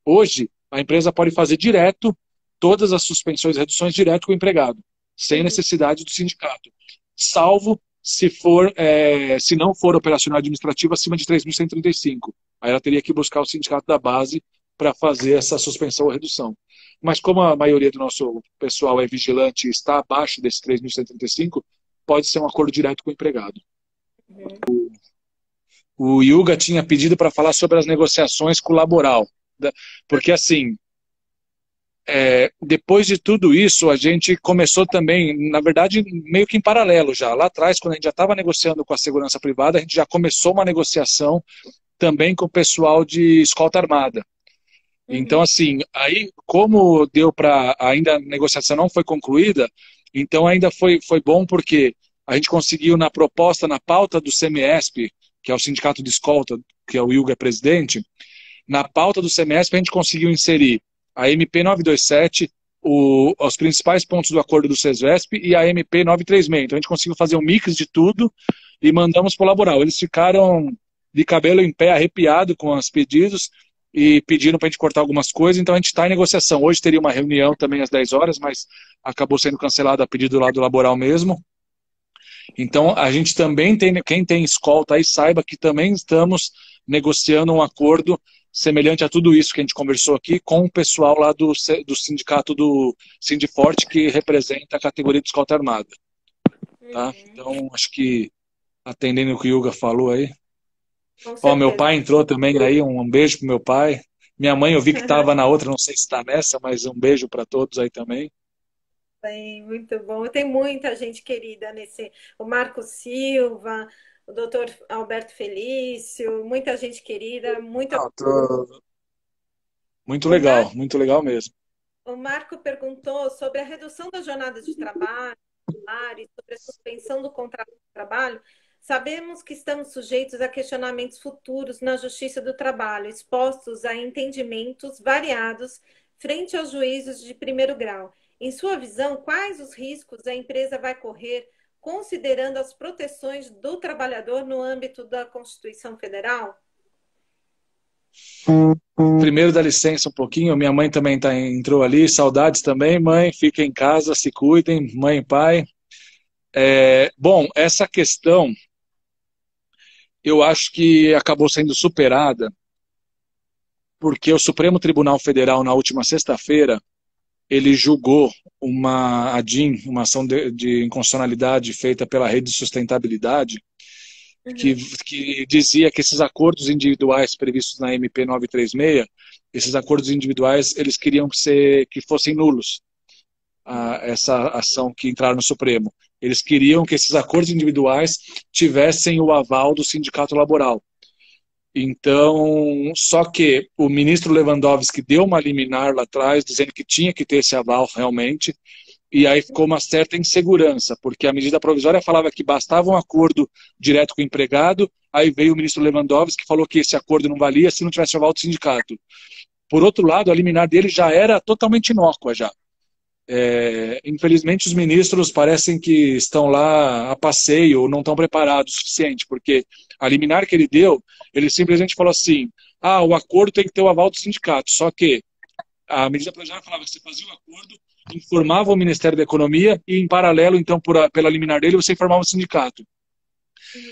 hoje a empresa pode fazer direto todas as suspensões e reduções direto com o empregado, sem necessidade do sindicato, salvo se não for operacional administrativo acima de 3.135. Aí ela teria que buscar o sindicato da base para fazer essa suspensão ou redução. Mas como a maioria do nosso pessoal é vigilante e está abaixo desse 3.135, pode ser um acordo direto com o empregado. O Yuga tinha pedido para falar sobre as negociações com o laboral. Porque, assim, depois de tudo isso, a gente começou também, na verdade, meio que em paralelo já. Lá atrás, quando a gente já estava negociando com a segurança privada, a gente já começou uma negociação também com o pessoal de escolta armada. Então, assim, aí, como deu para... Ainda a negociação não foi concluída, então ainda foi bom porque a gente conseguiu na proposta, na pauta do CMESP, que é o Sindicato de Escolta, que é o Yuga presidente, na pauta do CMESP a gente conseguiu inserir a MP 927, os principais pontos do acordo do SESVESP e a MP 936. Então a gente conseguiu fazer um mix de tudo e mandamos para o laboral. Eles ficaram de cabelo em pé, arrepiado com os pedidos e pediram para a gente cortar algumas coisas, então a gente está em negociação. Hoje teria uma reunião também às 10 horas, mas acabou sendo cancelada a pedido lá do laboral mesmo. Então a gente também tem, quem tem escolta aí saiba que também estamos negociando um acordo semelhante a tudo isso que a gente conversou aqui com o pessoal lá do sindicato do Sindiforte, que representa a categoria de escolta armada. Tá? Então acho que atendendo o que o Yuga falou aí. Ó, meu pai entrou também aí, um beijo pro meu pai. Minha mãe eu vi que estava na outra, não sei se está nessa, mas um beijo para todos aí também.
Bem, muito bom. Tem muita gente querida nesse. O Marco Silva, o doutor Alberto Felício, muita gente querida, muito.
Muito legal mesmo.
O Marco perguntou sobre a redução da jornada de trabalho, sobre a suspensão do contrato de trabalho. Sabemos que estamos sujeitos a questionamentos futuros na Justiça do Trabalho, expostos a entendimentos variados frente aos juízos de primeiro grau. Em sua visão, quais os riscos a empresa vai correr, considerando as proteções do trabalhador no âmbito da Constituição Federal?
Primeiro, dá licença um pouquinho, minha mãe também entrou ali, saudades também, mãe, fiquem em casa, se cuidem, mãe e pai. Bom, essa questão, eu acho que acabou sendo superada, porque o Supremo Tribunal Federal, na última sexta-feira, ele julgou uma ADIM, uma ação de inconstitucionalidade feita pela Rede de Sustentabilidade, que dizia que esses acordos individuais previstos na MP 936, esses acordos individuais, eles queriam que fossem nulos, essa ação que entraram no Supremo. Eles queriam que esses acordos individuais tivessem o aval do sindicato laboral. Então, só que o ministro Lewandowski deu uma liminar lá atrás, dizendo que tinha que ter esse aval realmente, e aí ficou uma certa insegurança, porque a medida provisória falava que bastava um acordo direto com o empregado, aí veio o ministro Lewandowski que falou que esse acordo não valia se não tivesse aval do sindicato. Por outro lado, a liminar dele já era totalmente inócua já. Infelizmente, os ministros parecem que estão lá a passeio, ou não estão preparados o suficiente, porque a liminar que ele deu, ele simplesmente falou assim, o acordo tem que ter o aval do sindicato, só que a medida provisória falava que você fazia o acordo, informava o Ministério da Economia e, em paralelo, então, pela liminar dele, você informava o sindicato.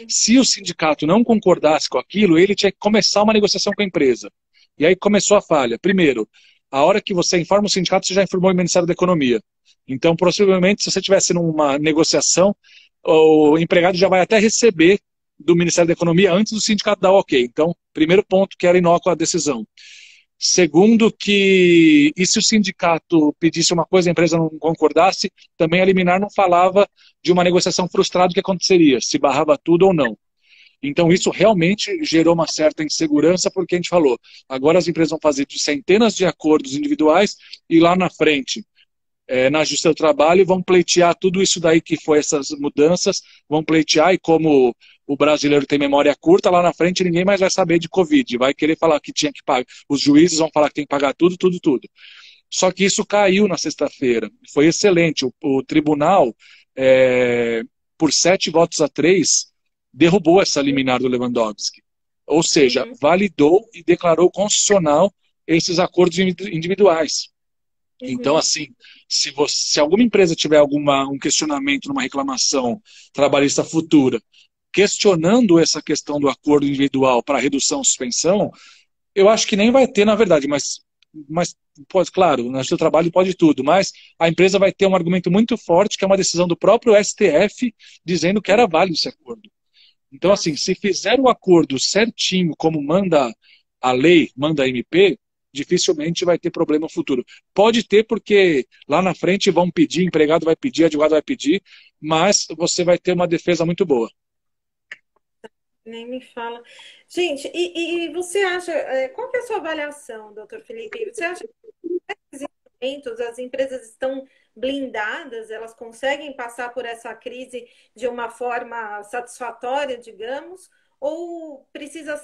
Se o sindicato não concordasse com aquilo, ele tinha que começar uma negociação com a empresa. E aí começou a falha. Primeiro, a hora que você informa o sindicato, você já informou o Ministério da Economia. Então, possivelmente, se você estivesse numa negociação, o empregado já vai até receber do Ministério da Economia antes do sindicato dar o ok. Então, primeiro ponto, que era inócua a decisão. Segundo, que e se o sindicato pedisse uma coisa e a empresa não concordasse, também a liminar não falava de uma negociação frustrada, o que aconteceria, se barrava tudo ou não. Então, isso realmente gerou uma certa insegurança, porque a gente falou, agora as empresas vão fazer de centenas de acordos individuais e lá na frente, na Justiça do Trabalho, vão pleitear tudo isso daí que foi essas mudanças, vão pleitear e como o brasileiro tem memória curta, lá na frente ninguém mais vai saber de Covid, vai querer falar que tinha que pagar, os juízes vão falar que tem que pagar tudo, tudo, tudo. Só que isso caiu na sexta-feira, foi excelente, o tribunal, por 7 votos a 3, derrubou essa liminar do Lewandowski. Ou seja, validou e declarou constitucional esses acordos individuais. Então, assim, se alguma empresa tiver um questionamento numa reclamação trabalhista futura, questionando essa questão do acordo individual para redução ou suspensão, eu acho que nem vai ter, na verdade, mas pode, claro, no seu trabalho pode tudo, mas a empresa vai ter um argumento muito forte, que é uma decisão do próprio STF, dizendo que era válido esse acordo. Então, assim, se fizer o acordo certinho, como manda a lei, manda a MP, dificilmente vai ter problema no futuro. Pode ter, porque lá na frente vão pedir, empregado vai pedir, advogado vai pedir, mas você vai ter uma defesa muito boa.
Nem me fala. Gente, e você acha, qual que é a sua avaliação, doutor Felipe? Você acha que esses instrumentos, as empresas estão blindadas, elas conseguem passar por essa crise de uma forma satisfatória, digamos, ou precisa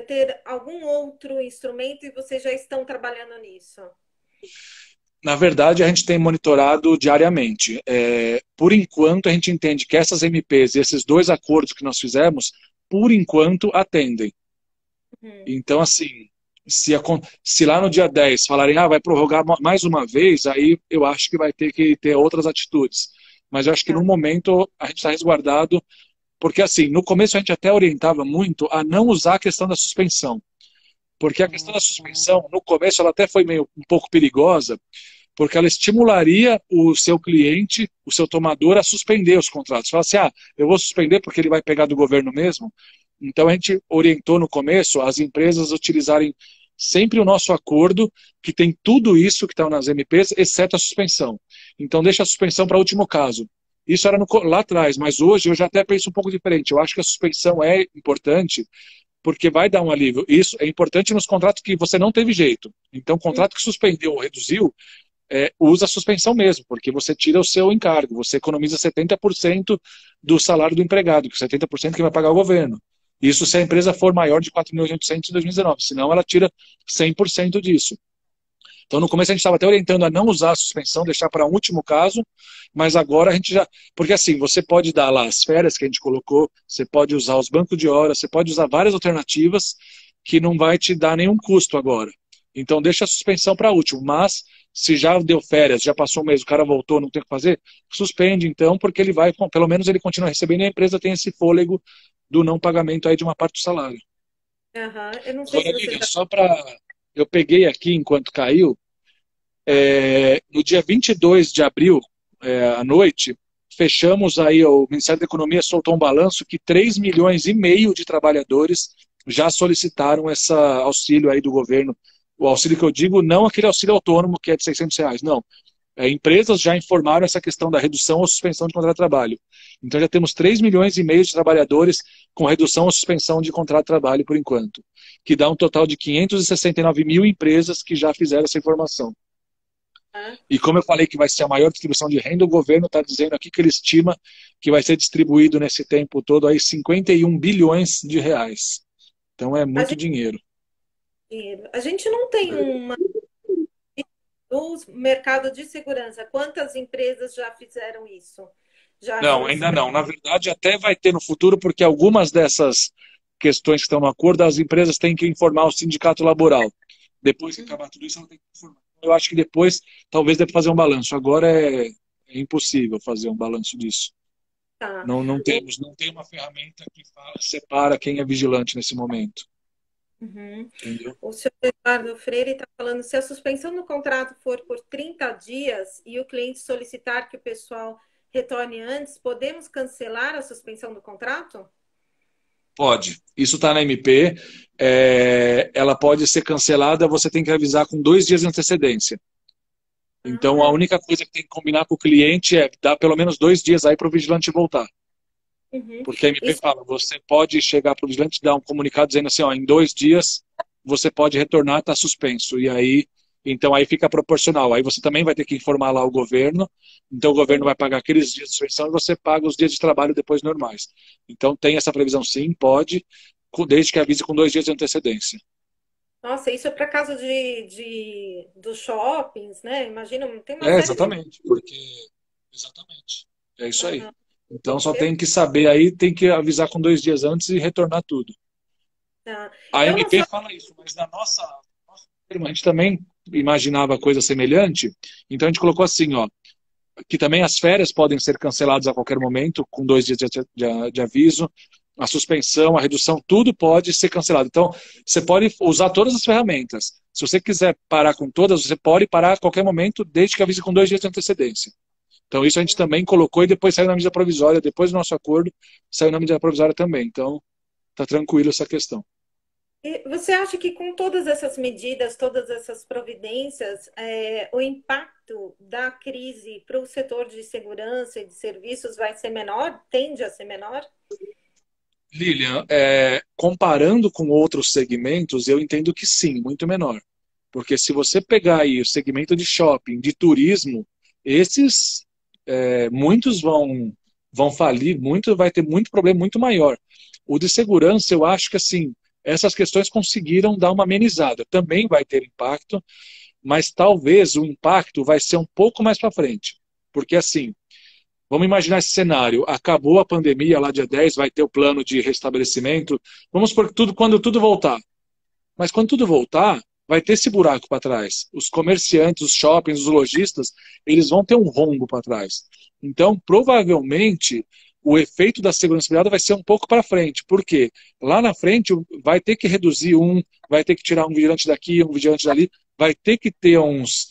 ter algum outro instrumento e vocês já estão trabalhando nisso?
Na verdade, a gente tem monitorado diariamente. Por enquanto, a gente entende que essas MPs e esses 2 acordos que nós fizemos, por enquanto, atendem. Então, assim, se lá no dia 10 falarem, vai prorrogar mais uma vez, aí eu acho que vai ter que ter outras atitudes. Mas eu acho que no momento a gente está resguardado, porque assim, no começo a gente até orientava muito a não usar a questão da suspensão. Porque a questão da suspensão, no começo, ela até foi meio um pouco perigosa, porque ela estimularia o seu cliente, o seu tomador, a suspender os contratos. Fala assim, eu vou suspender porque ele vai pegar do governo mesmo. Então a gente orientou no começo as empresas a utilizarem sempre o nosso acordo, que tem tudo isso que está nas MPs, exceto a suspensão. Então deixa a suspensão para o último caso. Isso era lá atrás, mas hoje eu já até penso um pouco diferente. Eu acho que a suspensão é importante, porque vai dar um alívio. Isso é importante nos contratos que você não teve jeito. Então, contrato que suspendeu ou reduziu, usa a suspensão mesmo, porque você tira o seu encargo, você economiza 70% do salário do empregado, que 70% que vai pagar o governo. Isso se a empresa for maior de 4.800 em 2019, senão ela tira 100% disso. Então, no começo a gente estava até orientando a não usar a suspensão, deixar para um último caso, mas agora a gente já... Porque assim, você pode dar lá as férias que a gente colocou, você pode usar os bancos de horas, você pode usar várias alternativas que não vai te dar nenhum custo agora. Então, deixa a suspensão para último, mas se já deu férias, já passou um mês, o cara voltou, não tem o que fazer, suspende então, porque ele vai, pelo menos ele continua recebendo e a empresa tem esse fôlego do não pagamento aí de uma parte do salário.
Eu não sei
Agora,
se você
Lívia,
já...
só para... Eu peguei aqui enquanto caiu, no dia 22 de abril, à noite, fechamos aí, o Ministério da Economia soltou um balanço que 3,5 milhões de trabalhadores já solicitaram esse auxílio aí do governo. O auxílio que eu digo, não aquele auxílio autônomo que é de R$ 600, não. Empresas já informaram essa questão da redução ou suspensão de contrato de trabalho. Então já temos 3,5 milhões de trabalhadores com redução ou suspensão de contrato de trabalho por enquanto, que dá um total de 569 mil empresas que já fizeram essa informação. E como eu falei que vai ser a maior distribuição de renda, o governo está dizendo aqui que ele estima que vai ser distribuído nesse tempo todo aí 51 bilhões de reais. Então é
A
muito
gente,
dinheiro.
a gente não tem uma no mercado de segurança. Quantas empresas já fizeram isso? Já
Não, ainda
solicitaram?
não. Na verdade, até vai ter no futuro, porque algumas dessas questões que estão no acordo, as empresas têm que informar o sindicato laboral. Depois que acabar tudo isso, ela tem que informar. Eu acho que depois, talvez dê para fazer um balanço. Agora é impossível fazer um balanço disso.
Tá.
Não tem uma ferramenta que separa quem é vigilante nesse momento.
Uhum.
Entendeu?
O senhor Eduardo Freire está falando, se a suspensão do contrato for por 30 dias e o cliente solicitar que o pessoal retorne antes, podemos cancelar a suspensão do contrato?
Pode. Isso está na MP. Ela pode ser cancelada, você tem que avisar com 2 dias de antecedência. Então, a
Ah,
única coisa que tem que combinar com o cliente é dar pelo menos 2 dias aí para o vigilante voltar.
uhum.
Porque a MP
Isso,
fala, você pode chegar para o vigilante e dar um comunicado dizendo assim, ó, em 2 dias você pode retornar, está suspenso. E aí, então aí fica proporcional. Aí você também vai ter que informar lá o governo, então o governo
uhum.
vai pagar aqueles dias de suspensão e você paga os dias de trabalho depois normais. Então tem essa previsão sim, pode, desde que avise com 2 dias de antecedência.
Nossa, isso é para caso dos shoppings, né? Imagina, tem uma série de.
Exatamente, porque... Exatamente. É isso aí.
Aham,
Então só tem que saber aí, tem que avisar com 2 dias antes e retornar tudo.
tá.
A
Eu não
MP
sou.
fala isso, mas na nossa firma, a gente também imaginava coisa semelhante, então a gente colocou assim, ó, que também as férias podem ser canceladas a qualquer momento, com 2 dias de aviso, a suspensão, a redução, tudo pode ser cancelado. Então, você pode usar todas as ferramentas. Se você quiser parar com todas, você pode parar a qualquer momento, desde que avise com 2 dias de antecedência. Então, isso a gente também colocou e depois saiu na medida provisória, depois do nosso acordo, saiu na medida provisória também. Então, tá tranquilo essa questão.
E você acha que com todas essas medidas, todas essas providências, o impacto da crise para o setor de segurança e de serviços vai ser menor? Tende a ser menor?
Lilian, comparando com outros segmentos, eu entendo que sim, muito menor. Porque se você pegar aí o segmento de shopping, de turismo, esses muitos vão falir, muito, vai ter muito problema muito maior. O de segurança, eu acho que assim, essas questões conseguiram dar uma amenizada. Também vai ter impacto, mas talvez o impacto vai ser um pouco mais para frente. Porque assim, vamos imaginar esse cenário. Acabou a pandemia, lá dia 10 vai ter o plano de restabelecimento. Vamos por tudo quando tudo voltar. Mas quando tudo voltar, vai ter esse buraco para trás. Os comerciantes, os shoppings, os lojistas, eles vão ter um rombo para trás. Então, provavelmente, o efeito da segurança privada vai ser um pouco para frente. Por quê? Lá na frente vai ter que reduzir vai ter que tirar um vigilante daqui, um vigilante dali, vai ter que ter umas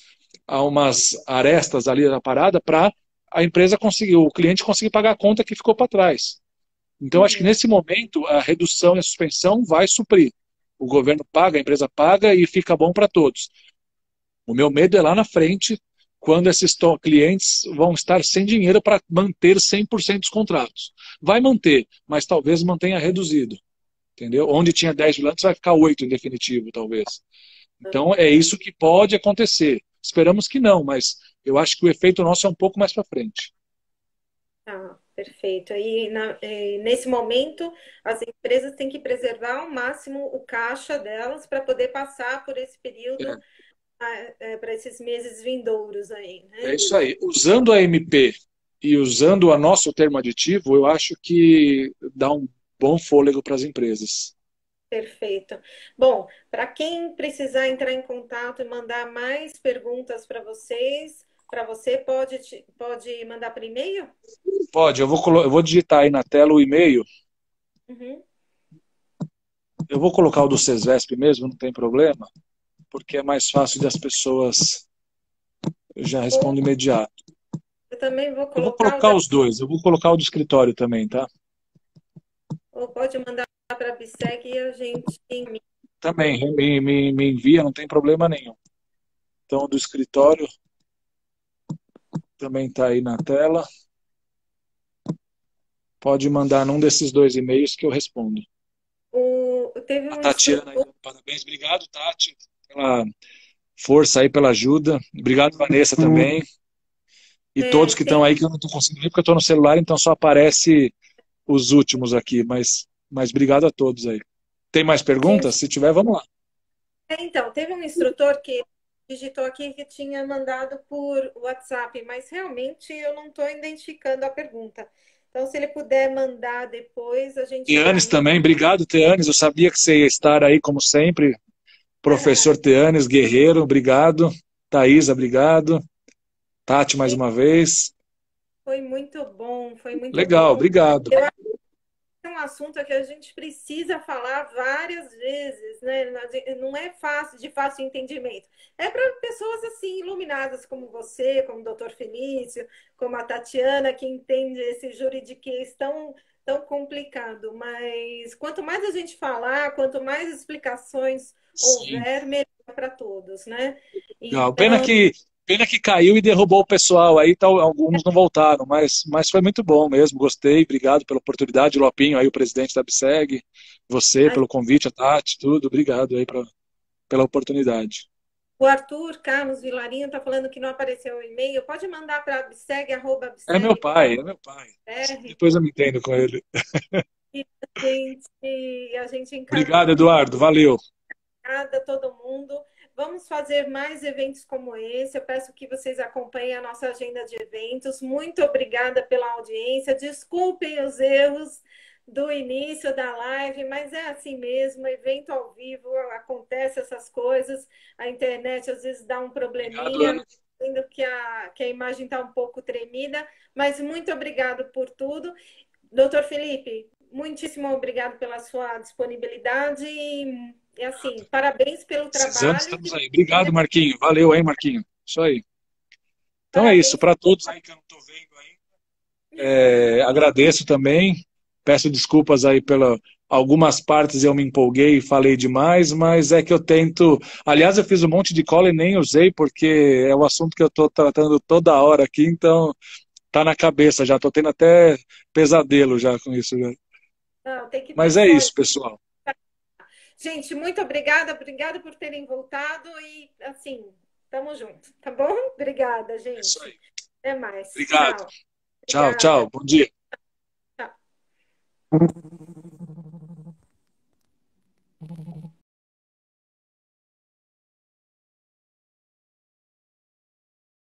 arestas ali na parada para a empresa conseguir, o cliente conseguir pagar a conta que ficou para trás. Então, acho que
Uhum.
nesse momento a redução e a suspensão vai suprir. O governo paga, a empresa paga e fica bom para todos. O meu medo é lá na frente, quando esses clientes vão estar sem dinheiro para manter 100% dos contratos. Vai manter, mas talvez mantenha reduzido. Entendeu? Onde tinha 10 vigilantes vai ficar 8 em definitivo, talvez. Então, é isso que pode acontecer. Esperamos que não, mas eu acho que o efeito nosso é um pouco mais para frente.
Tá, perfeito. Nesse momento, as empresas têm que preservar ao máximo o caixa delas para poder passar por esse período,
É,
para esses meses vindouros aí,
é
né?
isso aí. Usando a MP e usando o nosso termo aditivo, eu acho que dá um bom fôlego para as empresas.
Perfeito. Bom, para quem precisar entrar em contato e mandar mais perguntas para você pode mandar por e-mail?
Pode, eu vou digitar aí na tela o e-mail.
Uhum.
Eu vou colocar o do Cesvesp mesmo, não tem problema, porque é mais fácil das pessoas. Eu já
Ou
respondo imediato.
eu também vou
Eu vou
colocar o
colocar
da,
os dois, eu vou colocar o do escritório também, tá?
ou pode mandar para a Bisseg e a gente envia.
Também, me envia, não tem problema nenhum. Então, o do escritório também está aí na tela. Pode mandar num desses dois e-mails que eu respondo.
Teve
A
um
Tatiana,
instrutor.
aí, parabéns. Obrigado, Tati, pela força aí, pela ajuda. Obrigado, Vanessa, também. E todos que estão
Tem,
aí, que eu não estou conseguindo ver porque eu estou no celular, então só aparece os últimos aqui. Mas obrigado a todos aí. Tem mais perguntas?
gente,
Se tiver, vamos lá.
então, teve um instrutor que digitou aqui que tinha mandado por WhatsApp, mas realmente eu não estou identificando a pergunta. Então, se ele puder mandar depois, a gente
Teanes
encaminha.
também, obrigado, Teanes. Eu sabia que você ia estar aí, como sempre. Professor Teanes, guerreiro, obrigado. Thaisa, obrigado. Tati, mais uma vez.
Foi muito bom, foi muito
Legal,
bom.
obrigado.
é um assunto que a gente precisa falar várias vezes, né? Não é fácil, de fácil entendimento. É para pessoas assim iluminadas como você, como o doutor Felício, como a Tatiana, que entende esse juridiquês tão complicado. Mas quanto mais a gente falar, quanto mais explicações
Sim.
houver, melhor para todos, né?
Legal.
Então,
Pena que caiu e derrubou o pessoal aí, tal, alguns não voltaram, mas foi muito bom mesmo, gostei, obrigado pela oportunidade, Lopinho aí, o presidente da ABSEG, você pelo convite, a Tati, tudo, obrigado aí pela oportunidade.
o Arthur Carlos Vilarinho está falando que não apareceu o e-mail. Pode mandar para
É meu pai, é meu pai.
abseg.br
Depois eu me entendo com ele.
e a gente
Obrigado,
encaminha.
Eduardo, valeu.
Obrigada a todo mundo. Vamos fazer mais eventos como esse. Eu peço que vocês acompanhem a nossa agenda de eventos. Muito obrigada pela audiência. Desculpem os erros do início da live, mas é assim mesmo, evento ao vivo, acontece essas coisas, a internet às vezes dá um
Obrigado,
probleminha,
Ana.
sendo que a imagem está um pouco tremida, mas muito obrigado por tudo. Doutor Felipe, muitíssimo obrigado pela sua disponibilidade e assim, parabéns pelo
Precisando,
trabalho
estamos aí. Obrigado, Marquinho. Valeu aí, Marquinho. Isso aí. Então é isso,
parabéns.
para todos aí que eu não estou vendo aí. Agradeço também. Peço desculpas aí pela algumas partes eu me empolguei e falei demais, mas é que eu tento. Aliás, eu fiz um monte de cola e nem usei, porque é o assunto que eu estou tratando toda hora aqui, então tá na cabeça já. Estou tendo até pesadelo já com isso. Já.
Não, tem que ter
Mas é
sorte.
isso, pessoal.
Gente, muito obrigada por terem voltado e assim, tamo junto, tá bom? Obrigada,
É isso
gente.
aí.
Até mais.
Obrigado.
Tchau.
Tchau,
Obrigada.
tchau. Bom dia.
Tchau.